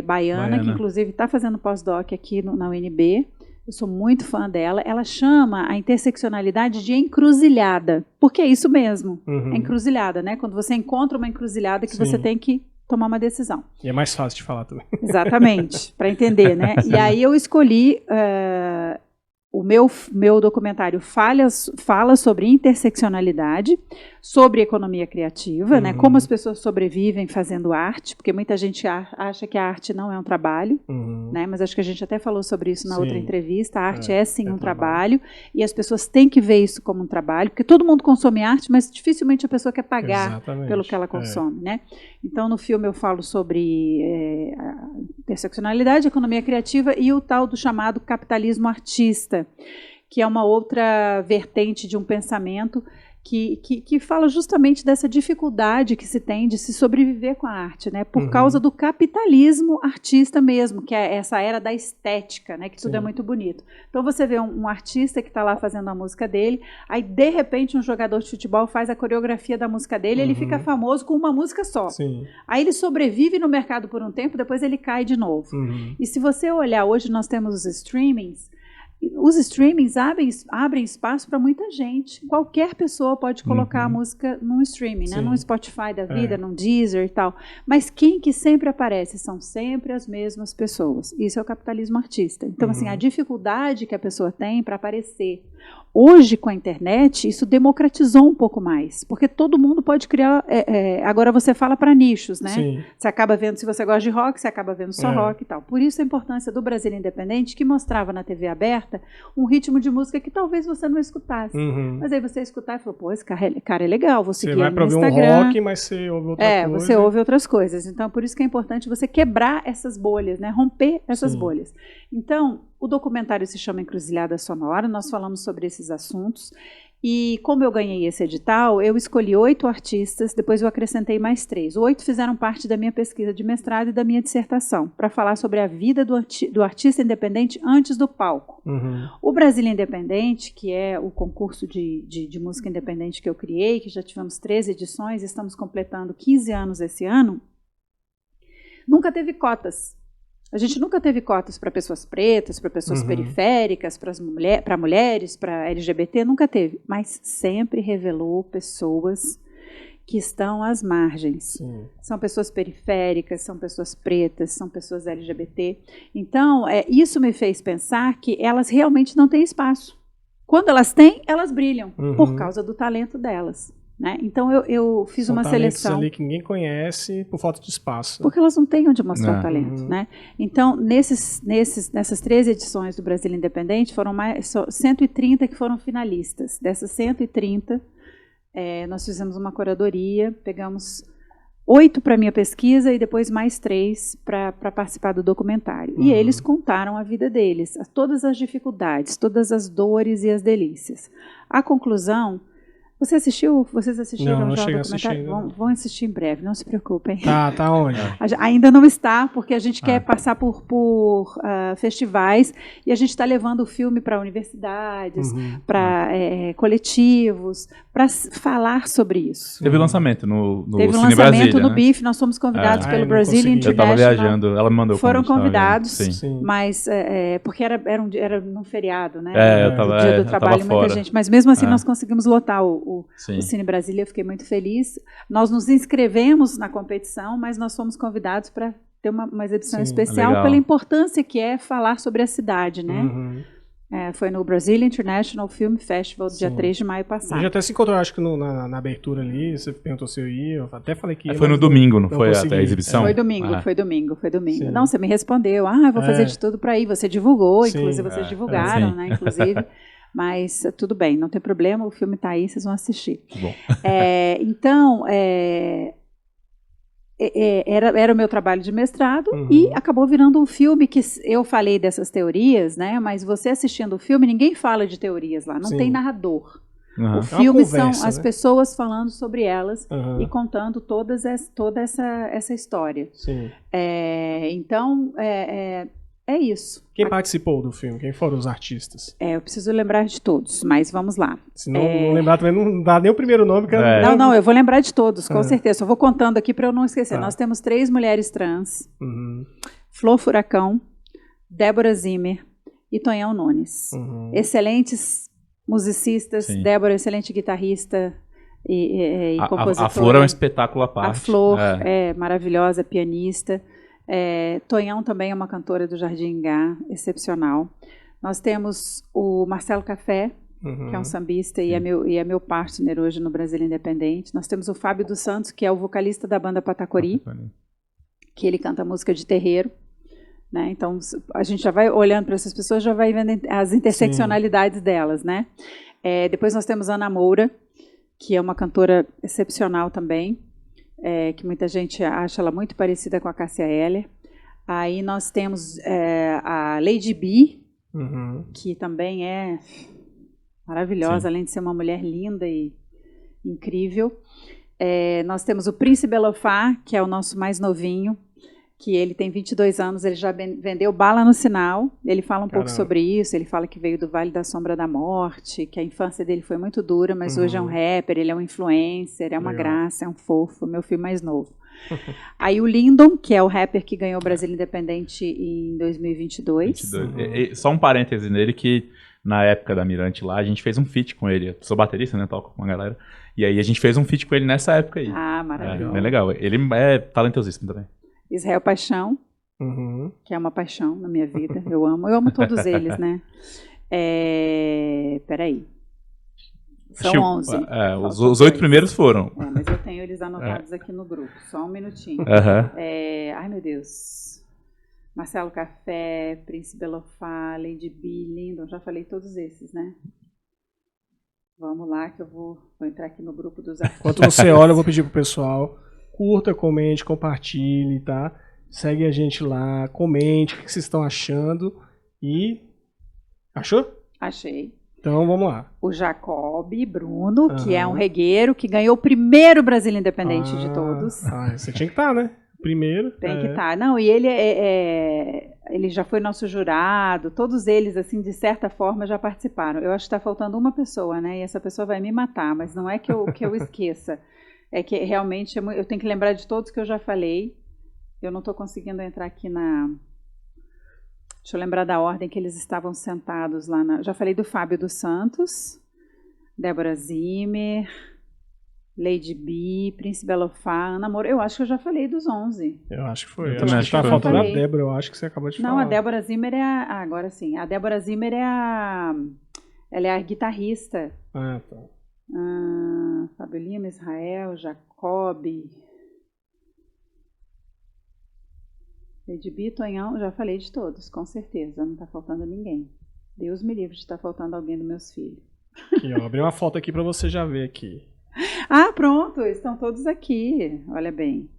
baiana, que inclusive está fazendo pós-doc aqui na UNB. Eu sou muito fã dela. Ela chama a interseccionalidade de encruzilhada, porque é isso mesmo, é encruzilhada, né? Quando você encontra uma encruzilhada que você tem que tomar uma decisão. E é mais fácil de falar também. Exatamente, para entender, né? E aí eu escolhi... O meu documentário fala sobre interseccionalidade, sobre economia criativa, né, como as pessoas sobrevivem fazendo arte, porque muita gente acha que a arte não é um trabalho, né, mas acho que a gente até falou sobre isso na outra entrevista. A arte é sim um trabalho, e as pessoas têm que ver isso como um trabalho, porque todo mundo consome arte, mas dificilmente a pessoa quer pagar pelo que ela consome. Né? Então, no filme eu falo sobre a interseccionalidade, economia criativa e o tal do chamado capitalismo artista, que é uma outra vertente de um pensamento que fala justamente dessa dificuldade que se tem de se sobreviver com a arte, né? Por causa do capitalismo artista mesmo, que é essa era da estética, né? Que tudo é muito bonito. Então você vê um artista que está lá fazendo a música dele, aí de repente um jogador de futebol faz a coreografia da música dele, ele fica famoso com uma música só. Aí ele sobrevive no mercado por um tempo, depois ele cai de novo. E se você olhar, hoje nós temos os streamings. Os streamings abrem espaço para muita gente. Qualquer pessoa pode colocar a música num streaming, né? Num Spotify da vida, num Deezer e tal. Mas quem que sempre aparece? São sempre as mesmas pessoas. Isso é o capitalismo artista. Então, assim, a dificuldade que a pessoa tem para aparecer. Hoje, com a internet, isso democratizou um pouco mais, porque todo mundo pode criar... agora você fala para nichos, né? Você acaba vendo, se você gosta de rock, você acaba vendo só rock e tal. Por isso a importância do Brasília Independente, que mostrava na TV aberta um ritmo de música que talvez você não escutasse. Mas aí você escutar e falou, pô, esse cara é legal, vou seguir ele no Instagram. Você vai para ver um rock, mas você ouve outra coisa. Você ouve outras coisas. Então, por isso que é importante você quebrar essas bolhas, né? Romper essas bolhas. Então, o documentário se chama Encruzilhada Sonora, nós falamos sobre esses assuntos, e como eu ganhei esse edital, eu escolhi 8 artistas, depois eu acrescentei mais 3. 8 fizeram parte da minha pesquisa de mestrado e da minha dissertação, para falar sobre a vida do artista independente antes do palco. O Brasília Independente, que é o concurso de música independente que eu criei, que já tivemos 13 edições, estamos completando 15 anos esse ano, nunca teve cotas. A gente nunca teve cotas para pessoas pretas, para pessoas periféricas, para mulheres, para LGBT, nunca teve. Mas sempre revelou pessoas que estão às margens. São pessoas periféricas, são pessoas pretas, são pessoas LGBT. Então, isso me fez pensar que elas realmente não têm espaço. Quando elas têm, elas brilham, por causa do talento delas. Né? Então eu fiz uma seleção ali que ninguém conhece por falta de espaço. Porque elas não têm onde mostrar o talento. Né? Então, nessas 13 edições do Brasília Independente, foram 130 que foram finalistas. Dessas 130, nós fizemos uma curadoria, pegamos 8 para a minha pesquisa e depois mais 3 para participar do documentário. E eles contaram a vida deles, todas as dificuldades, todas as dores e as delícias. A conclusão... Vocês assistiram não já o documentário? Vão assistir em breve, não se preocupem. Tá onde? Ainda não está, porque a gente quer passar por festivais e a gente está levando o filme para universidades, para coletivos, para falar sobre isso. Teve lançamento no Teve Cine lançamento Brasília, no né? BIF, nós fomos convidados pelo Brazilian International. Eu estava viajando, ela me mandou. Foram convidados, sim. mas porque era num feriado, né? Eu tava, no dia do trabalho, muita gente. Mas mesmo assim nós conseguimos lotar o Cine Brasília, eu fiquei muito feliz. Nós nos inscrevemos na competição, mas nós fomos convidados para ter uma exibição especial pela importância que é falar sobre a cidade, né? Foi no Brazilian International Film Festival, dia 3 de maio passado. A gente até se encontrou, acho que na abertura ali, você perguntou se eu ia, eu até falei que ia. Foi no domingo, não foi até a exibição? Foi domingo. Sim. Não, você me respondeu, eu vou fazer de tudo para ir, você divulgou, inclusive vocês divulgaram, né, inclusive, mas tudo bem, não tem problema, o filme tá aí, vocês vão assistir. Bom. Então, era o meu trabalho de mestrado e acabou virando um filme que eu falei dessas teorias, né? Mas você assistindo o filme, ninguém fala de teorias lá, não tem narrador. O filme são as pessoas falando sobre elas e contando toda essa história. Sim. Então, é isso. Quem participou do filme? Quem foram os artistas? Eu preciso lembrar de todos, mas vamos lá. Se não lembrar também, não dá nem o primeiro nome. Não, eu vou lembrar de todos, com certeza. Só vou contando aqui para eu não esquecer. Nós temos 3 mulheres trans. Flor Furacão, Débora Zimmer e Tonhão Nunes. Excelentes musicistas. Débora, excelente guitarrista e compositora. A Flor é um espetáculo à parte. A Flor é maravilhosa, pianista. Tonhão também é uma cantora do Jardim Ingá, excepcional. Nós temos o Marcelo Café, que é um sambista e é meu partner hoje no Brasil Independente. Nós temos o Fábio dos Santos, que é o vocalista da banda Patacori, que ele canta música de terreiro. Né? Então, a gente já vai olhando para essas pessoas, já vai vendo as interseccionalidades delas. Né? Depois nós temos Ana Moura, que é uma cantora excepcional também. Que muita gente acha ela muito parecida com a Cássia Eller. Aí nós temos a Lady B, que também é maravilhosa, além de ser uma mulher linda e incrível. Nós temos o Príncipe Elofá, que é o nosso mais novinho, que ele tem 22 anos, ele já vendeu Bala no Sinal. Ele fala um pouco sobre isso, ele fala que veio do Vale da Sombra da Morte, que a infância dele foi muito dura, mas hoje é um rapper, ele é um influencer, é uma graça, é um fofo, meu filho mais novo. Aí o Lindon, que é o rapper que ganhou o Brasil Independente em 2022. Só um parêntese nele, que na época da Mirante lá, a gente fez um feat com ele. Eu sou baterista, né, toco com uma galera. E aí a gente fez um feat com ele nessa época aí. Maravilhoso. Bem legal. Ele é talentosíssimo também. Israel Paixão, que é uma paixão na minha vida. Eu amo todos eles, né? Peraí. São 11. Os 8 primeiros foram. Mas eu tenho eles anotados aqui no grupo. Só um minutinho. Ai, meu Deus. Marcelo Café, Príncipe Elofá, Lady B, Lindon. Já falei todos esses, né? Vamos lá que eu vou entrar aqui no grupo dos artistas. Enquanto você olha, eu vou pedir pro pessoal... Curta, comente, compartilhe, tá? Segue a gente lá, comente o que vocês estão achando. E... Achou? Achei. Então, vamos lá. O Jacob Bruno, que é um regueiro, que ganhou o primeiro Brasil Independente de todos. Você tinha que estar, né? Primeiro. Tem que estar. Não, e ele ele já foi nosso jurado. Todos eles, assim, de certa forma, já participaram. Eu acho que está faltando uma pessoa, né? E essa pessoa vai me matar, mas não é que eu esqueça. É que realmente eu tenho que lembrar de todos que eu já falei. Eu não estou conseguindo entrar aqui na... Deixa eu lembrar da ordem que eles estavam sentados lá. Já falei do Fábio dos Santos, Débora Zimmer, Lady B, Príncipe Elofá, Ana Moura. Eu acho que eu já falei dos 11. Eu acho que foi. Eu acho que está faltando a Débora, eu acho que você acabou de falar. Não, a Débora Zimmer é a... agora sim. A Débora Zimmer ela é a guitarrista. Tá. Fábio Lima, Israel, Jacob, Lady B, Tonhão, já falei de todos, com certeza, não está faltando ninguém. Deus me livre de estar faltando alguém dos meus filhos. Aqui, ó, abri uma foto aqui para você já ver aqui. Pronto, estão todos aqui, olha bem.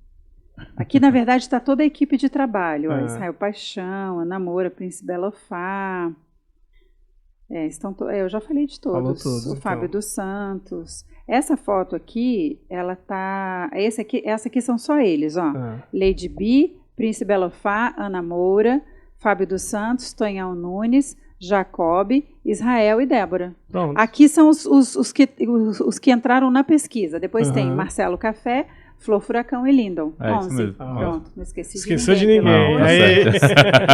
Aqui, na verdade, está toda a equipe de trabalho. Israel Paixão, Ana Moura, Príncipe Elofá. Eu já falei de todos. O Fábio dos Santos. Essa foto aqui, ela tá... Essa aqui são só eles, ó. Lady B, Príncipe Elofá, Ana Moura, Fábio dos Santos, Tonhão Nunes, Jacob, Israel e Débora. Pronto. Aqui são os que entraram na pesquisa. Depois tem Marcelo Café, Flor Furacão e Lindon. 11. Pronto, não esqueceu de ninguém.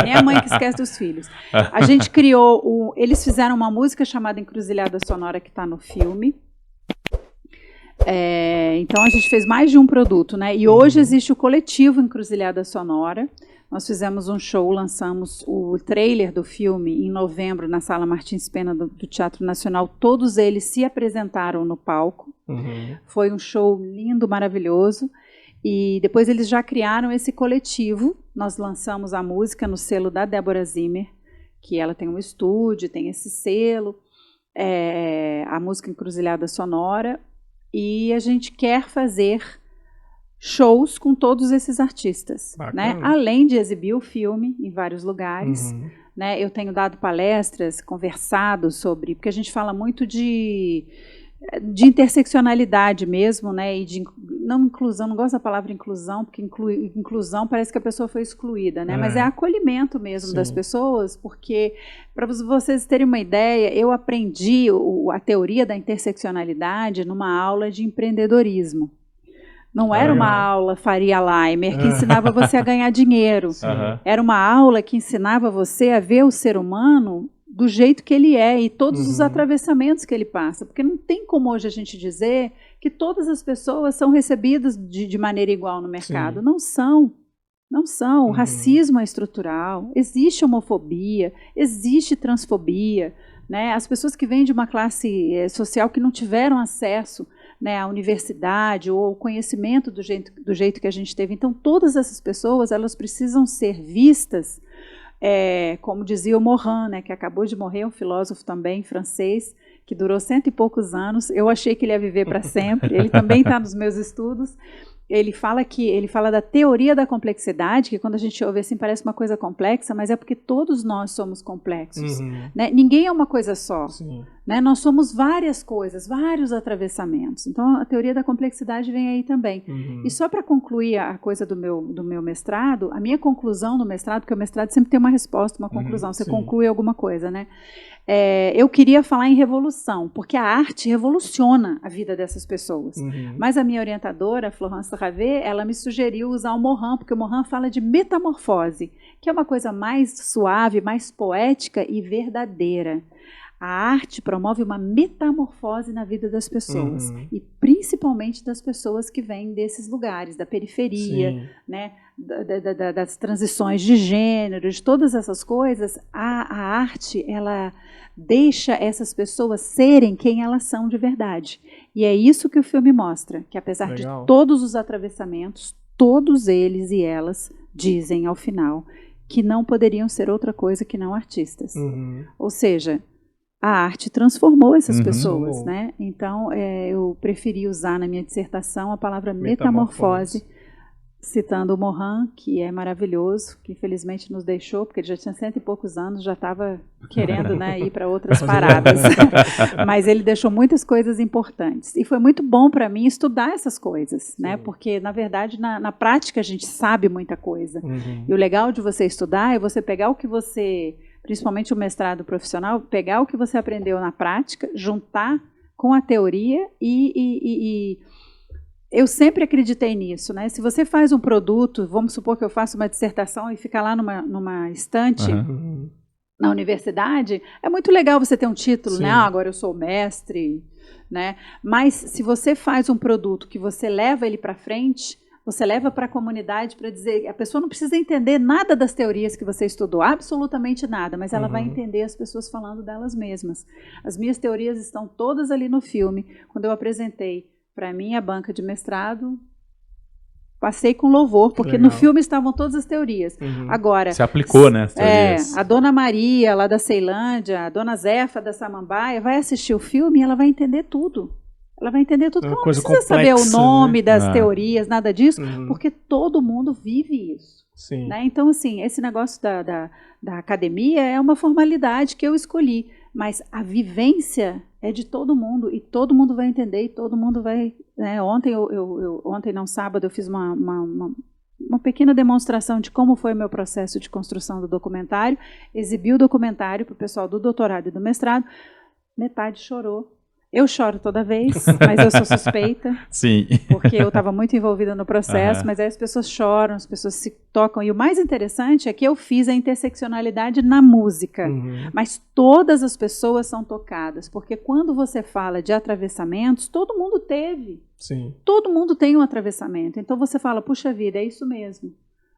Nem a mãe que esquece dos filhos. A gente criou... Eles fizeram uma música chamada Encruzilhada Sonora, que está no filme. Então a gente fez mais de um produto, né? E hoje existe o coletivo Encruzilhada Sonora. Nós fizemos um show, lançamos o trailer do filme em novembro na Sala Martins Pena do Teatro Nacional. Todos eles se apresentaram no palco. Foi um show lindo, maravilhoso. E depois eles já criaram esse coletivo. Nós lançamos a música no selo da Débora Zimmer, que ela tem um estúdio, tem esse selo, a música Encruzilhada Sonora. E a gente quer fazer shows com todos esses artistas, né? Além de exibir o filme em vários lugares, né? Eu tenho dado palestras, conversado sobre, porque a gente fala muito de interseccionalidade mesmo, né? E de não inclusão, não gosto da palavra inclusão, porque inclusão parece que a pessoa foi excluída, né? Mas é acolhimento mesmo das pessoas, porque, para vocês terem uma ideia, eu aprendi a teoria da interseccionalidade numa aula de empreendedorismo. Não era uma aula Faria Limer que ensinava você a ganhar dinheiro. Era uma aula que ensinava você a ver o ser humano do jeito que ele é e todos os atravessamentos que ele passa. Porque não tem como hoje a gente dizer que todas as pessoas são recebidas de maneira igual no mercado. Não são. Não são. O racismo é estrutural, existe homofobia, existe transfobia. Né? As pessoas que vêm de uma classe social que não tiveram acesso, né, à universidade ou ao conhecimento do jeito que a gente teve. Então, todas essas pessoas, elas precisam ser vistas, como dizia o Morin, né, que acabou de morrer, um filósofo também francês, que durou 100 e poucos anos. Eu achei que ele ia viver para sempre. Ele também está nos meus estudos. Ele fala da teoria da complexidade, que quando a gente ouve assim parece uma coisa complexa, mas é porque todos nós somos complexos. Né? Ninguém é uma coisa só. Né? Nós somos várias coisas, vários atravessamentos. Então a teoria da complexidade vem aí também. E só para concluir a coisa do meu mestrado, a minha conclusão no mestrado, porque o mestrado sempre tem uma resposta, uma conclusão, você conclui alguma coisa, né? Eu queria falar em revolução, porque a arte revoluciona a vida dessas pessoas. Mas a minha orientadora, Florence Ravet, ela me sugeriu usar o Morin, porque o Morin fala de metamorfose, que é uma coisa mais suave, mais poética e verdadeira. A arte promove uma metamorfose na vida das pessoas, e principalmente das pessoas que vêm desses lugares, da periferia, né, das transições de gênero, de todas essas coisas. A arte, ela deixa essas pessoas serem quem elas são de verdade. E é isso que o filme mostra, que apesar de todos os atravessamentos, todos eles e elas dizem ao final que não poderiam ser outra coisa que não artistas. Ou seja, a arte transformou essas pessoas, né? Então, eu preferi usar na minha dissertação a palavra metamorfose, citando o Morin, que é maravilhoso, que infelizmente nos deixou, porque ele já tinha 100 e poucos anos, já estava querendo, né, ir para outras paradas. Mas ele deixou muitas coisas importantes. E foi muito bom para mim estudar essas coisas, né? Porque, na verdade, na prática a gente sabe muita coisa. E o legal de você estudar é você pegar o que você... principalmente o mestrado profissional, pegar o que você aprendeu na prática, juntar com a teoria e eu sempre acreditei nisso, né? Se você faz um produto, vamos supor que eu faça uma dissertação e fica lá numa estante na universidade, é muito legal você ter um título, né? Agora eu sou mestre, né? Mas se você faz um produto que você leva ele para frente, você leva para a comunidade para dizer, a pessoa não precisa entender nada das teorias que você estudou, absolutamente nada, mas ela vai entender as pessoas falando delas mesmas. As minhas teorias estão todas ali no filme. Quando eu apresentei para a minha banca de mestrado, passei com louvor, porque no filme estavam todas as teorias. Agora, você aplicou, né, as teorias. A Dona Maria, lá da Ceilândia, a Dona Zefa, da Samambaia, vai assistir o filme e ela vai entender tudo. Ela vai entender tudo, porque ela não precisa complexa, saber o nome das teorias, nada disso, porque todo mundo vive isso. Né? Então, assim, esse negócio da academia é uma formalidade que eu escolhi, mas a vivência é de todo mundo, e todo mundo vai entender, e todo mundo vai... Né? Ontem, não, sábado, eu fiz uma pequena demonstração de como foi o meu processo de construção do documentário, exibi o documentário para o pessoal do doutorado e do mestrado, metade chorou. Eu choro toda vez, mas eu sou suspeita. Sim. Porque eu estava muito envolvida no processo, mas aí as pessoas choram, as pessoas se tocam. E o mais interessante é que eu fiz a interseccionalidade na música. Mas todas as pessoas são tocadas, porque quando você fala de atravessamentos, todo mundo teve. Todo mundo tem um atravessamento. Então você fala, puxa vida, é isso mesmo.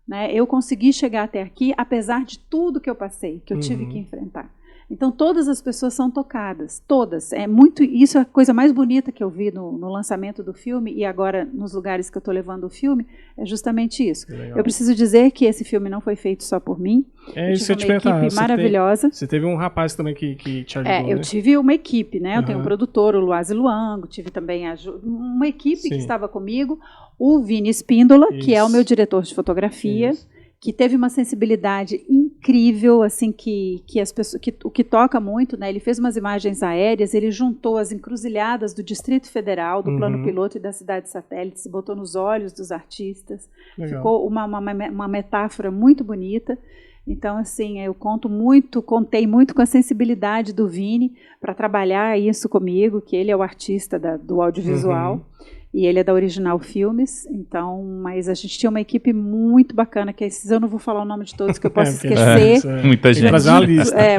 né? Eu consegui chegar até aqui, apesar de tudo que eu passei, que eu tive que enfrentar. Então, todas as pessoas são tocadas, todas. Isso é a coisa mais bonita que eu vi no lançamento do filme e agora nos lugares que eu estou levando o filme, é justamente isso. Eu preciso dizer que esse filme não foi feito só por mim. Isso eu tive uma equipe maravilhosa. Você teve um rapaz também que te ajudou, eu tive uma equipe, né? Eu tenho um produtor, o Luazi Luango, tive também uma equipe que estava comigo, o Vini Espíndola, que é o meu diretor de fotografia, que teve uma sensibilidade incrível, assim, que as pessoas, o que toca muito, né? Ele fez umas imagens aéreas, ele juntou as encruzilhadas do Distrito Federal, do plano piloto e da cidade satélite, se botou nos olhos dos artistas. Legal. Ficou uma metáfora muito bonita. Então, assim, eu contei muito com a sensibilidade do Vini para trabalhar isso comigo, que ele é o artista do audiovisual. E ele é da Original Filmes, então, mas a gente tinha uma equipe muito bacana, que esses eu não vou falar o nome de todos, que eu posso esquecer. Muita gente.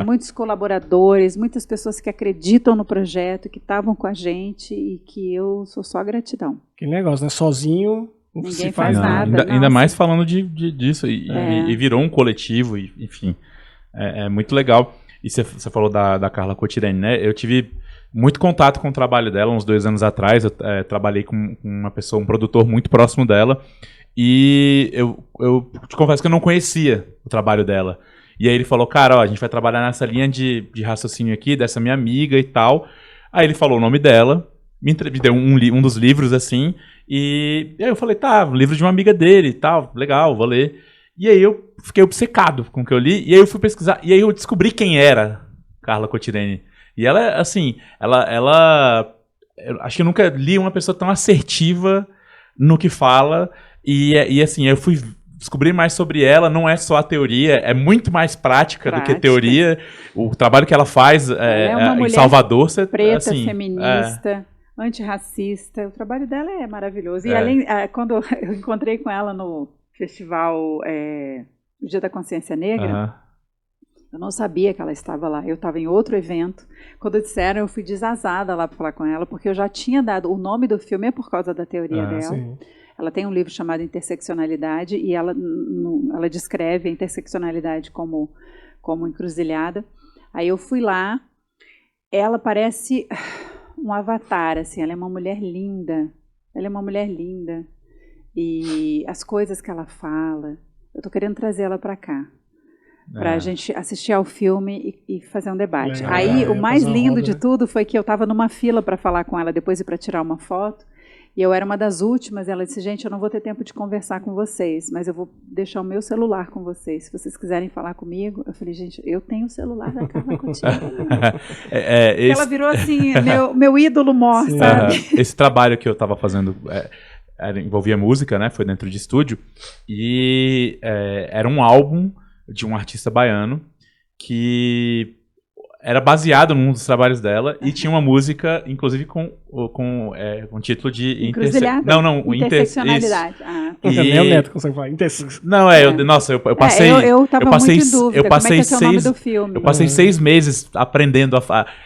Muitos colaboradores, muitas pessoas que acreditam no projeto, que estavam com a gente e que eu sou só gratidão. Que negócio, né? Sozinho ninguém se faz nada. Ainda mais falando disso, e virou um coletivo, enfim, é muito legal. E você falou da Carla Cotirene, né? Eu tive muito contato com o trabalho dela uns 2 anos atrás. Eu trabalhei com uma pessoa, um produtor muito próximo dela, e eu te confesso que eu não conhecia o trabalho dela. E aí ele falou, cara, a gente vai trabalhar nessa linha de raciocínio aqui, dessa minha amiga e tal. Aí ele falou o nome dela, me deu um dos livros, assim, e aí eu falei, tá, um livro de uma amiga dele e tal, legal, vou ler. E aí eu fiquei obcecado com o que eu li, e aí eu fui pesquisar, e aí eu descobri quem era Carla Cotirene. E ela, assim, eu acho que eu nunca li uma pessoa tão assertiva no que fala, e assim, eu fui descobrir mais sobre ela, não é só a teoria, é muito mais prática do que teoria. O trabalho que ela faz em Salvador, preta, assim, feminista, antirracista, o trabalho dela é maravilhoso. E além, quando eu encontrei com ela no festival Dia da Consciência Negra, eu não sabia que ela estava lá, eu estava em outro evento. Quando disseram, eu fui desazada lá para falar com ela, porque eu já tinha dado, o nome do filme é por causa da teoria dela. Sim. Ela tem um livro chamado Interseccionalidade, e ela descreve a interseccionalidade como encruzilhada. Aí eu fui lá, ela parece um avatar, assim, ela é uma mulher linda, e as coisas que ela fala, eu estou querendo trazer ela para cá, para a gente assistir ao filme e fazer um debate. Aí o mais lindo de tudo foi que eu estava numa fila para falar com ela depois e para tirar uma foto, e eu era uma das últimas, e ela disse, gente, eu não vou ter tempo de conversar com vocês, mas eu vou deixar o meu celular com vocês, se vocês quiserem falar comigo. Eu falei, gente, eu tenho o celular da Carla Cotirene. Ela virou assim, meu ídolo mor, sabe? Esse trabalho que eu estava fazendo envolvia música, né? Foi dentro de estúdio, e era um álbum de um artista baiano que era baseado num dos trabalhos dela, e tinha uma música, inclusive, com título de... Interseccionalidade. Nem o Neto consegue falar. Não, eu passei... Eu tava muito em dúvida, como é que é o nome do filme? Eu passei 6 meses aprendendo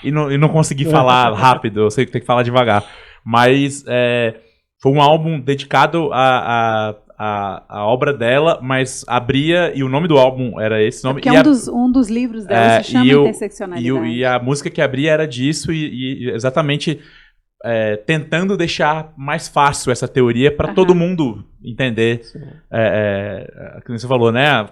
e não consegui falar rápido, eu sei que tem que falar devagar. Mas foi um álbum dedicado a obra dela, mas abria, e o nome do álbum era esse nome. Que um dos livros dela se chama Interseccionalidade. E a música que abria era disso, e exatamente tentando deixar mais fácil essa teoria para todo mundo entender. Como você falou, né?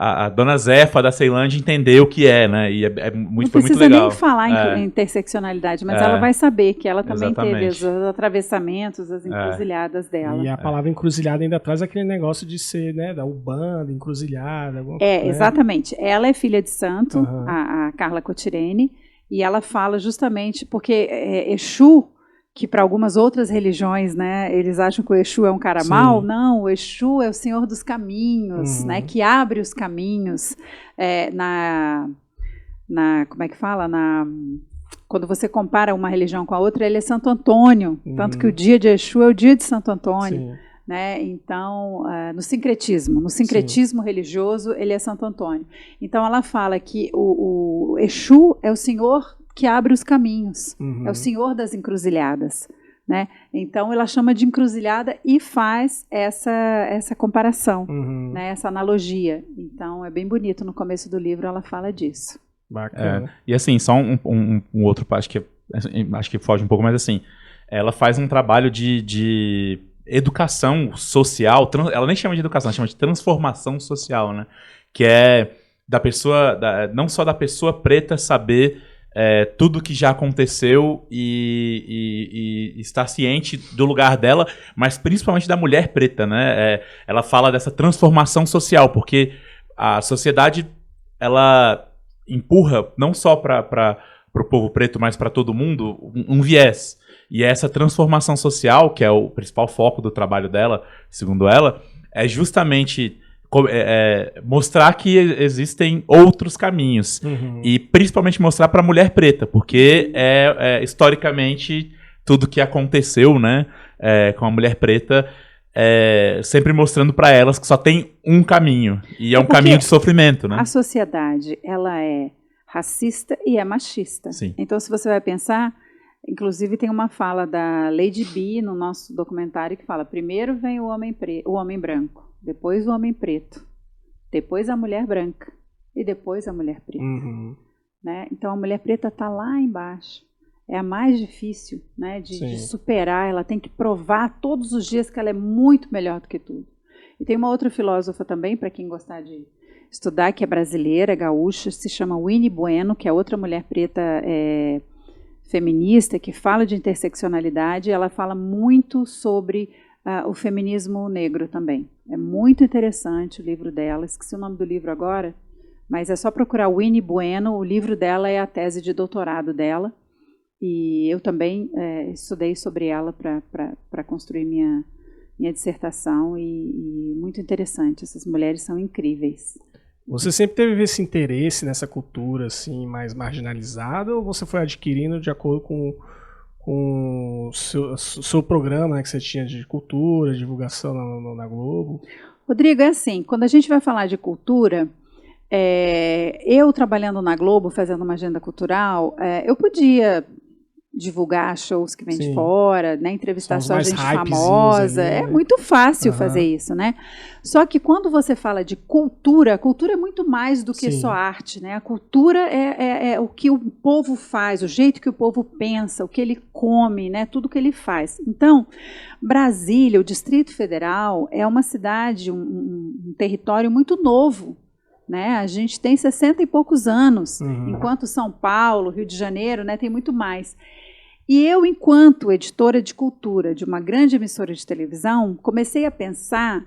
A dona Zefa da Ceilândia entender o que né? E é muito legal. Não precisa nem falar em interseccionalidade, mas ela vai saber que ela também teve os atravessamentos, as encruzilhadas dela. E a palavra encruzilhada ainda traz aquele negócio de ser, né, da Ubanda, encruzilhada. Exatamente. Ela é filha de santo, a Carla Cotirene, e ela fala justamente porque Exu, que para algumas outras religiões, né, eles acham que o Exu é um cara mau. Não, o Exu é o Senhor dos Caminhos, né, que abre os caminhos como é que fala? Quando você compara uma religião com a outra, ele é Santo Antônio, tanto que o dia de Exu é o dia de Santo Antônio. Né? Então, no sincretismo religioso, ele é Santo Antônio. Então, ela fala que o Exu é o Senhor que abre os caminhos, é o Senhor das encruzilhadas, né? Então ela chama de encruzilhada e faz essa comparação, né? Essa analogia. Então é bem bonito, no começo do livro ela fala disso. Bacana. E assim, só um outro acho que foge um pouco, mas assim, ela faz um trabalho de educação social, ela nem chama de educação, ela chama de transformação social, né? Que é da pessoa, não só da pessoa preta saber tudo que já aconteceu e estar ciente do lugar dela, mas principalmente da mulher preta, né? Ela fala dessa transformação social, porque a sociedade, ela empurra, não só para o povo preto, mas para todo mundo, um viés. E essa transformação social, que é o principal foco do trabalho dela, segundo ela, é justamente mostrar que existem outros caminhos. E principalmente mostrar para a mulher preta, porque historicamente tudo que aconteceu, né, com a mulher preta, sempre mostrando para elas que só tem um caminho, e é um caminho de sofrimento, né? A sociedade, ela é racista e é machista. Sim. Então, se você vai pensar, inclusive tem uma fala da Lady B no nosso documentário que fala: primeiro vem o homem branco, depois o homem preto, depois a mulher branca e depois a mulher preta. Né? Então a mulher preta está lá embaixo. É a mais difícil, né, de superar. Ela tem que provar todos os dias que ela é muito melhor do que tudo. E tem uma outra filósofa também, para quem gostar de estudar, que é brasileira, gaúcha, se chama Winnie Bueno, que é outra mulher preta feminista, que fala de interseccionalidade. Ela fala muito sobre o feminismo negro também. É muito interessante o livro dela. Esqueci o nome do livro agora, mas é só procurar Winnie Bueno. O livro dela é a tese de doutorado dela. E eu também estudei sobre ela para construir minha dissertação, e muito interessante. Essas mulheres são incríveis. Você sempre teve esse interesse nessa cultura assim, mais marginalizada, ou você foi adquirindo de acordo com o seu programa, né, que você tinha de cultura, divulgação na Globo? Rodrigo, é assim, quando a gente vai falar de cultura, eu trabalhando na Globo, fazendo uma agenda cultural, eu podia divulgar shows que vêm de fora, né, entrevistar só gente famosa, ali, né? É muito fácil fazer isso, né? Só que quando você fala de cultura, a cultura é muito mais do que só arte, né? A cultura é o que o povo faz, o jeito que o povo pensa, o que ele come, né? Tudo que ele faz. Então, Brasília, o Distrito Federal, é uma cidade, um território muito novo, né? A gente tem 60 e poucos anos, enquanto São Paulo, Rio de Janeiro, né, tem muito mais. E eu, enquanto editora de cultura de uma grande emissora de televisão, comecei a pensar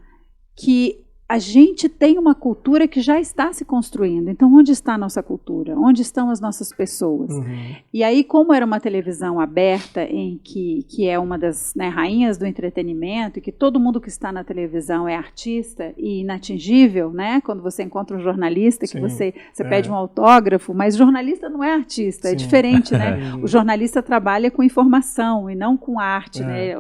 que a gente tem uma cultura que já está se construindo. Então, onde está a nossa cultura? Onde estão as nossas pessoas? E aí, como era uma televisão aberta, em que é uma das, né, rainhas do entretenimento, e que todo mundo que está na televisão é artista e inatingível, né? Quando você encontra um jornalista, que você pede um autógrafo, mas jornalista não é artista, é diferente, né? O jornalista trabalha com informação e não com arte, né?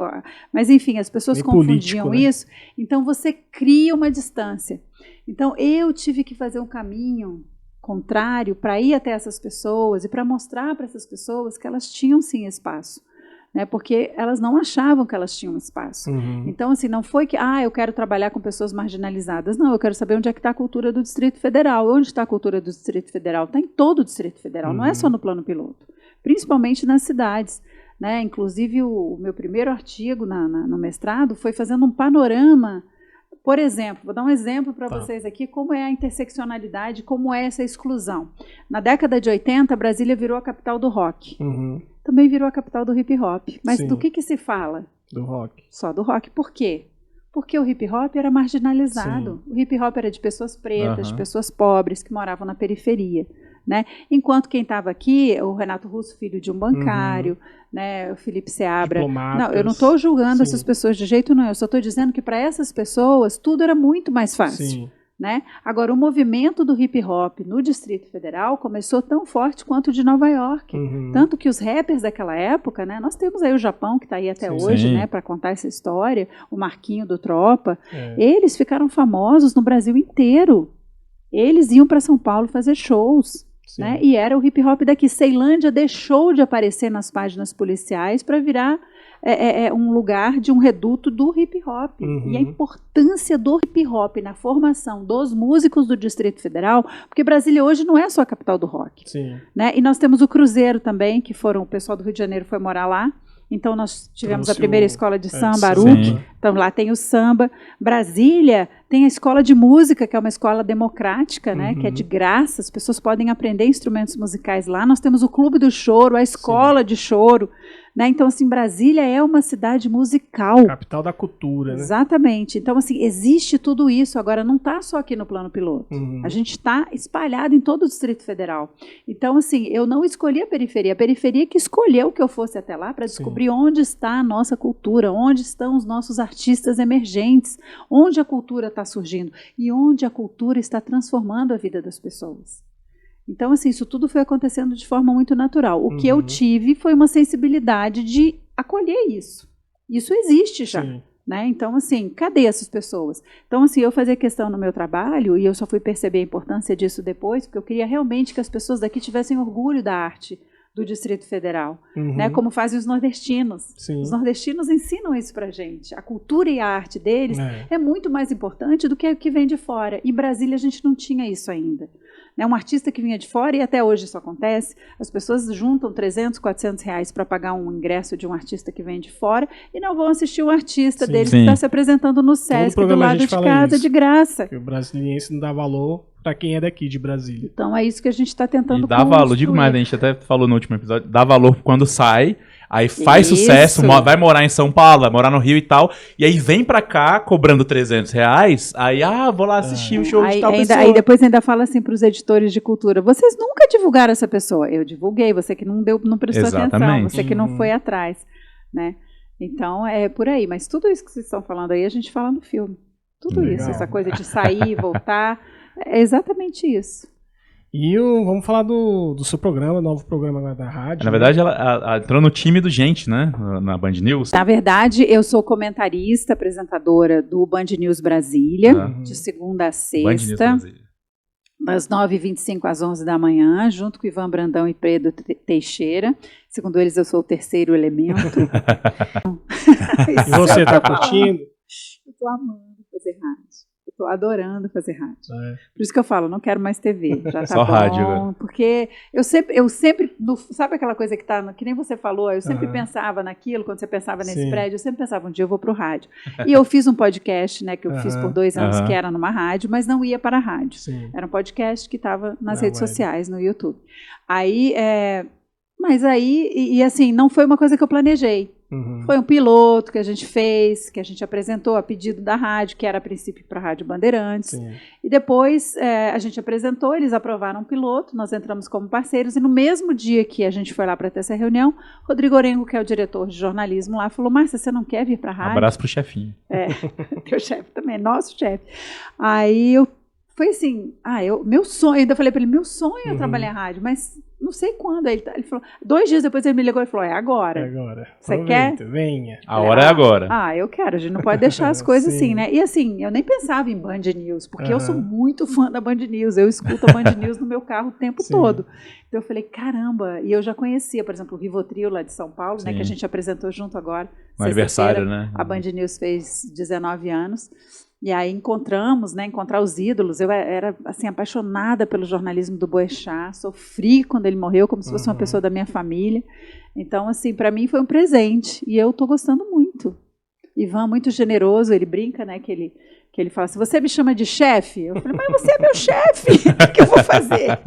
Mas, enfim, as pessoas meio confundiam político, isso. Né? Então, você cria uma distância. Então, eu tive que fazer um caminho contrário para ir até essas pessoas e para mostrar para essas pessoas que elas tinham sim espaço, né? Porque elas não achavam que elas tinham espaço. Então, assim, não foi que, eu quero trabalhar com pessoas marginalizadas. Não, eu quero saber onde é que está a cultura do Distrito Federal. Onde está a cultura do Distrito Federal? Está em todo o Distrito Federal, não é só no plano piloto, principalmente nas cidades, né? Inclusive, o meu primeiro artigo no mestrado foi fazendo um panorama. Por exemplo, vou dar um exemplo para vocês aqui, como é a interseccionalidade, como é essa exclusão. Na década de 80, Brasília virou a capital do rock. Também virou a capital do hip hop. Mas do que se fala? Do rock. Só do rock. Por quê? Porque o hip hop era marginalizado. O hip hop era de pessoas pretas, de pessoas pobres, que moravam na periferia. Né? Enquanto quem estava aqui, o Renato Russo, filho de um bancário, né, o Felipe Seabra. Não, eu não estou julgando essas pessoas de jeito nenhum, eu só estou dizendo que para essas pessoas tudo era muito mais fácil. Né? Agora, o movimento do hip hop no Distrito Federal começou tão forte quanto o de Nova York. Tanto que os rappers daquela época, né, nós temos aí o Japão, que está aí até hoje, né, para contar essa história, o Marquinho do Tropa, eles ficaram famosos no Brasil inteiro. Eles iam para São Paulo fazer shows. Né? E era o hip hop daqui. Ceilândia deixou de aparecer nas páginas policiais para virar um lugar de um reduto do hip hop. E a importância do hip hop na formação dos músicos do Distrito Federal, porque Brasília hoje não é só a capital do rock. Sim. Né? E nós temos o Cruzeiro também, que o pessoal do Rio de Janeiro foi morar lá. Então, nós tivemos a primeira escola de samba, Aruque. Então, lá tem o samba. Brasília tem a escola de música, que é uma escola democrática, né? Que é de graça. As pessoas podem aprender instrumentos musicais lá. Nós temos o Clube do Choro, a escola de choro. Né? Então, assim, Brasília é uma cidade musical. Capital da cultura, né? Exatamente. Então, assim, existe tudo isso. Agora, não está só aqui no plano piloto. A gente está espalhado em todo o Distrito Federal. Então, assim, eu não escolhi a periferia que escolheu que eu fosse até lá para descobrir onde está a nossa cultura, onde estão os nossos artistas emergentes, onde a cultura está surgindo e onde a cultura está transformando a vida das pessoas. Então, assim, isso tudo foi acontecendo de forma muito natural. O que eu tive foi uma sensibilidade de acolher isso. Isso existe já. Né? Então, assim, cadê essas pessoas? Então, assim, eu fazia questão no meu trabalho, e eu só fui perceber a importância disso depois, porque eu queria realmente que as pessoas daqui tivessem orgulho da arte do Distrito Federal, né? Como fazem os nordestinos. Os nordestinos ensinam isso pra gente. A cultura e a arte deles é muito mais importante do que o que vem de fora. Em Brasília, a gente não tinha isso ainda. Né? Um artista que vinha de fora, e até hoje isso acontece, as pessoas juntam 300, 400 reais para pagar um ingresso de um artista que vem de fora e não vão assistir um artista deles que está se apresentando no Sesc do lado de casa de graça. Que o brasiliense não dá valor para quem é daqui de Brasília. Então é isso que a gente está tentando construir. E dá valor, digo mais, a gente até falou no último episódio, dá valor quando sai, aí faz sucesso, vai morar em São Paulo, vai morar no Rio e tal, e aí vem pra cá cobrando 300 reais, aí, vou lá assistir o show de tal pessoa. Aí depois ainda fala assim pros editores de cultura, vocês nunca divulgaram essa pessoa. Eu divulguei, você que não prestou atenção, você que não foi atrás, né? Então é por aí, mas tudo isso que vocês estão falando aí, a gente fala no filme. Tudo isso, essa coisa de sair, voltar, é exatamente isso. E vamos falar do seu programa, novo programa da rádio. Na verdade, ela entrou no time do Gente, né? Na Band News. Na verdade, eu sou comentarista, apresentadora do Band News Brasília, de segunda a sexta. Band News Brasília. Das 9h25 às 11 da manhã, junto com Ivan Brandão e Pedro Teixeira. Segundo eles, eu sou o terceiro elemento. E você está curtindo? Eu estou amando fazer rádio. Estou adorando fazer rádio. Por isso que eu falo, não quero mais TV. Já tá só bom, rádio, né? Porque eu sempre sabe aquela coisa que nem você falou, eu sempre pensava naquilo, quando você pensava nesse prédio, eu sempre pensava, um dia eu vou para o rádio. E eu fiz um podcast, né, que eu fiz por 2 anos, que era numa rádio, mas não ia para a rádio. Era um podcast que estava nas redes sociais, no YouTube. Aí, mas aí, e assim, não foi uma coisa que eu planejei. Foi um piloto que a gente fez, que a gente apresentou a pedido da rádio, que era a princípio para a Rádio Bandeirantes. E depois a gente apresentou, eles aprovaram um piloto, nós entramos como parceiros, e no mesmo dia que a gente foi lá para ter essa reunião, Rodrigo Orengo, que é o diretor de jornalismo lá, falou, Márcia, você não quer vir para a rádio? Abraço pro chefinho. Teu chefe também, nosso chefe. Aí foi assim, meu sonho, ainda falei para ele, meu sonho é trabalhar em rádio, mas não sei quando. Aí ele falou, 2 dias depois ele me ligou e falou, é agora. É agora. Você quer? Venha. A hora é agora. Eu quero, a gente não pode deixar as coisas assim, né? E assim, eu nem pensava em Band News, porque eu sou muito fã da Band News, eu escuto a Band News no meu carro o tempo todo. Então eu falei, caramba, e eu já conhecia, por exemplo, o Rivotril lá de São Paulo, né, que a gente apresentou junto agora. No aniversário, né? A Band News fez 19 anos. E aí encontrar os ídolos. Eu era assim, apaixonada pelo jornalismo do Boechat, sofri quando ele morreu, como se fosse uma pessoa da minha família. Então, assim, para mim foi um presente, e eu estou gostando muito. Ivan, muito generoso, ele brinca, né, que ele fala assim, você me chama de chefe? Eu falei, mas você é meu chefe, o que eu vou fazer?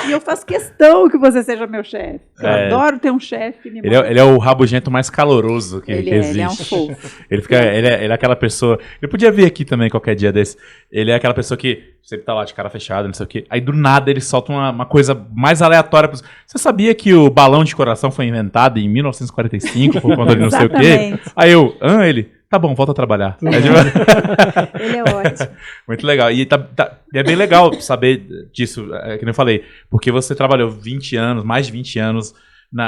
E eu faço questão que você seja meu chefe. Eu adoro ter um chefe. Ele é o rabugento mais caloroso que existe. Ele é um fofo. Ele é aquela pessoa... Ele podia vir aqui também qualquer dia desse. Ele é aquela pessoa que sempre tá lá de cara fechada, não sei o quê. Aí do nada ele solta uma coisa mais aleatória. Você sabia que o balão de coração foi inventado em 1945 por conta de não sei o quê? Aí ele... Tá bom, volta a trabalhar. Ele é ótimo. Muito legal. E é bem legal saber disso, que eu falei, porque você trabalhou 20 anos, mais de 20 anos,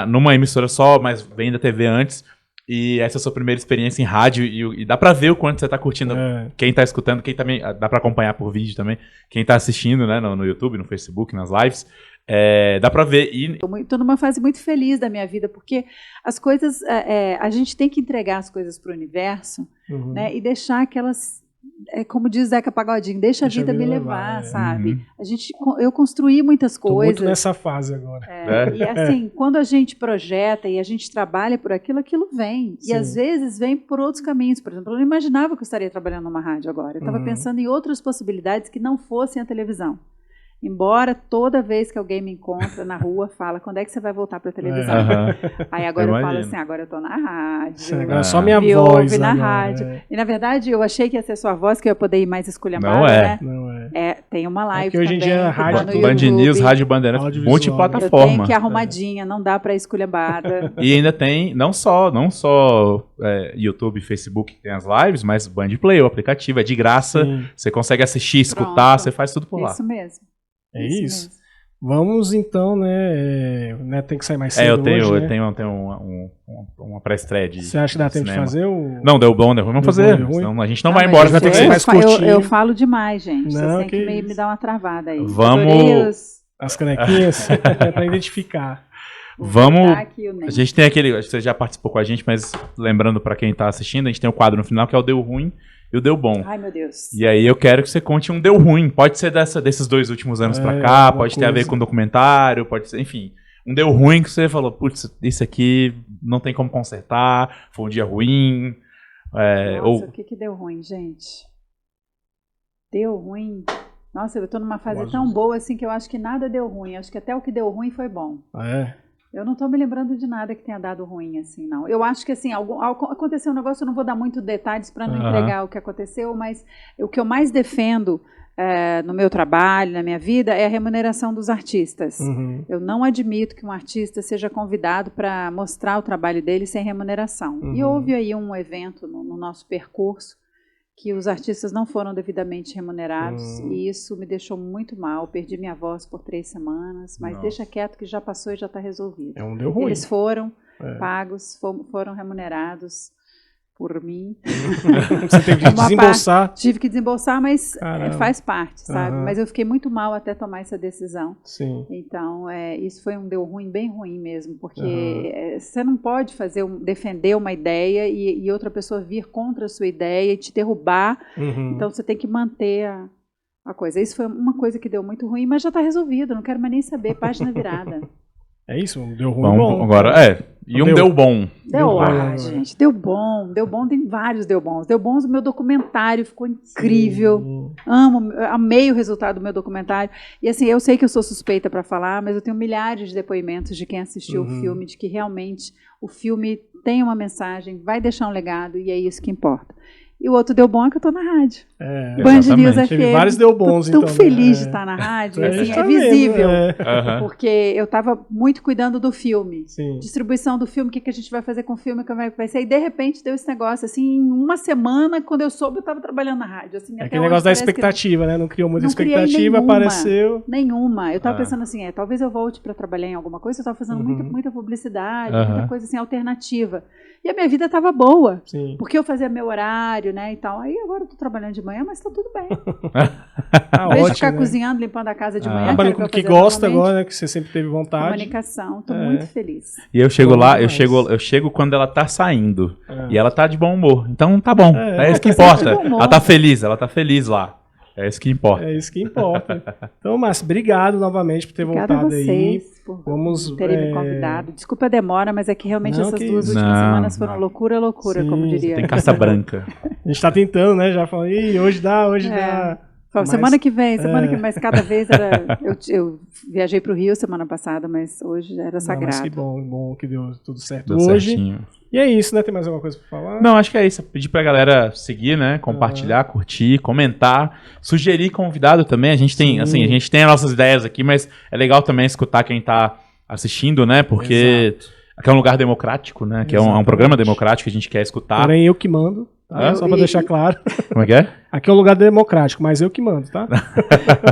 numa emissora só, mas vem da TV antes, e essa é a sua primeira experiência em rádio, e dá pra ver o quanto você tá curtindo, quem tá escutando, quem também, dá pra acompanhar por vídeo também, quem tá assistindo, né, no YouTube, no Facebook, nas lives. dá pra ver. Estou numa fase muito feliz da minha vida, porque as coisas, a gente tem que entregar as coisas para o universo, né, e deixar aquelas, como diz Zeca Pagodinho, deixa a vida me levar, sabe? Eu construí muitas coisas. Tô muito nessa fase agora. E assim, quando a gente projeta e a gente trabalha por aquilo vem. Sim. E às vezes vem por outros caminhos. Por exemplo, eu não imaginava que eu estaria trabalhando numa rádio agora. Eu estava pensando em outras possibilidades que não fossem a televisão. Embora toda vez que alguém me encontra na rua, fala, quando é que você vai voltar para a televisão? Aí agora eu falo assim, agora eu estou na rádio. Agora é só minha voz na rádio. E na verdade eu achei que ia ser sua voz, que eu ia poder ir mais esculhambada, né? Não é. Tem uma live hoje em dia rádio, Band News, Rádio Bandeirantes, multiplataforma. Eu tenho que ir arrumadinha, não dá para esculhambada. E ainda tem, não só YouTube, Facebook que tem as lives, mas Band Play, o aplicativo é de graça, você consegue assistir, escutar, você faz tudo por lá. Isso mesmo. É isso. Vamos então, né? Tem que sair mais cedo. Eu tenho uma pré-estreia de. Você acha que dá tempo de fazer? Não, deu bom, vamos fazer. Senão a gente não vai embora. Vai ter que ser mais curtinho. Eu falo demais, gente. Não, vocês têm que me dar uma travada aí. Vamos. As canequinhas para identificar. Vamos. A gente tem aquele. Você já participou com a gente, mas lembrando para quem tá assistindo, a gente tem o quadro no final que é o Deu Ruim e o Deu Bom. Ai, meu Deus. E aí eu quero que você conte um Deu Ruim. Pode ser desses 2 últimos anos pra cá, pode ter a ver com documentário, pode ser, enfim. Um Deu Ruim que você falou, putz, isso aqui não tem como consertar, foi um dia ruim. Nossa, o que deu ruim, gente? Deu ruim? Nossa, eu tô numa fase tão boa assim que eu acho que nada deu ruim. Acho que até o que deu ruim foi bom. Eu não estou me lembrando de nada que tenha dado ruim, assim, não. Eu acho que, assim, aconteceu um negócio, eu não vou dar muito detalhes para não entregar o que aconteceu, mas o que eu mais defendo no meu trabalho, na minha vida, é a remuneração dos artistas. Eu não admito que um artista seja convidado para mostrar o trabalho dele sem remuneração. E houve aí um evento no nosso percurso que os artistas não foram devidamente remunerados e isso me deixou muito mal. Perdi minha voz por 3 semanas, mas deixa quieto que já passou e já está resolvido. Deu ruim. Eles foram pagos, foram remunerados por mim. Você teve que desembolsar? Tive que desembolsar, mas faz parte, sabe? Mas eu fiquei muito mal até tomar essa decisão. Sim. Então, isso foi um deu ruim, bem ruim mesmo, porque você não pode defender uma ideia e outra pessoa vir contra a sua ideia e te derrubar. Então, você tem que manter a coisa. Isso foi uma coisa que deu muito ruim, mas já está resolvido, não quero mais nem saber, página virada. É isso, deu ruim bom. Agora, e um deu bom. Gente, deu bom, tem vários deu bons. Deu bons, o meu documentário ficou incrível. Amei o resultado do meu documentário. E assim, eu sei que eu sou suspeita para falar, mas eu tenho milhares de depoimentos de quem assistiu o filme, de que realmente o filme tem uma mensagem, vai deixar um legado e é isso que importa. E o outro deu bom é que eu tô na rádio. Band News FM. Teve vários deu bons, então. Tô tão feliz de estar na rádio. Assim, é visível. Porque eu tava muito cuidando do filme. Sim. Distribuição do filme, o que a gente vai fazer com o filme, como é que vai ser. E de repente deu esse negócio. Assim, em uma semana, quando eu soube, eu tava trabalhando na rádio. Assim, aquele negócio da expectativa, né? Não criou muita expectativa, apareceu. Nenhuma. Eu tava pensando assim, talvez eu volte para trabalhar em alguma coisa. Eu tava fazendo muita publicidade, muita coisa assim, alternativa. E a minha vida tava boa. Sim. Porque eu fazia meu horário, né, e tal. Aí agora eu tô trabalhando de manhã, mas tá tudo bem. Vejo de ficar cozinhando, limpando a casa de manhã. Trabalhando com o que gosta agora, né, que você sempre teve vontade. Comunicação, tô muito feliz. E eu chego lá, eu chego quando ela tá saindo. E ela tá de bom humor. Então tá bom. É isso que importa. Ela tá feliz lá. É isso que importa. É isso que importa. Então, Márcia, obrigado novamente por ter voltado aí. Por terem me convidado. Desculpa a demora, mas é que realmente essas 2 últimas semanas foram loucura, sim, como diria. Tem carta branca. A gente tá tentando, né? Já falou, hoje dá. Semana que vem, mas cada vez era... Eu viajei para o Rio semana passada, mas hoje era sagrado. Mas que bom que deu tudo certo hoje. Certinho. E é isso, né? Tem mais alguma coisa para falar? Não, acho que é isso. Pedir pra galera seguir, né? Compartilhar, curtir, comentar, sugerir convidado também. A gente tem, assim, a gente tem as nossas ideias aqui, mas é legal também escutar quem tá assistindo, né? Porque aqui é um lugar democrático, né? Que é um programa democrático que a gente quer escutar. Porém, eu que mando. Só pra deixar claro. Como é que é? Aqui é um lugar democrático, mas eu que mando, tá?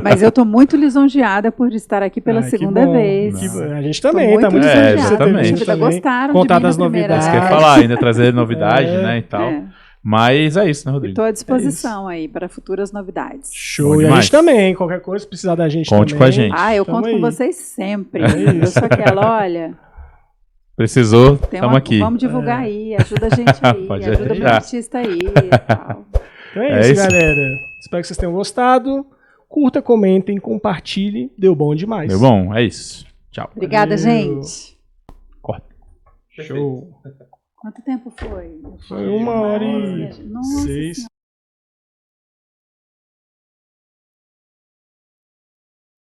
Mas eu tô muito lisonjeada por estar aqui pela segunda vez. A gente também tá muito lisonjeada. Exatamente. Gostaram contar das novidades. Você quer falar, ainda trazer novidade, né, e tal. Mas é isso, né, Rodrigo? Estou à disposição aí para futuras novidades. Show. E a gente também, qualquer coisa, se precisar da gente Conte também. Com a gente. Eu conto com vocês sempre. Eu sou aquela, olha... Precisou, estamos aqui. Vamos divulgar aí, ajuda a gente aí, ajuda o artista aí e tal. Então é isso, galera. Espero que vocês tenham gostado. Curta, comentem, compartilhem. Deu bom demais. Deu bom, é isso. Tchau. Obrigada, gente. Corta. Show. Quanto tempo foi? Foi 1h06.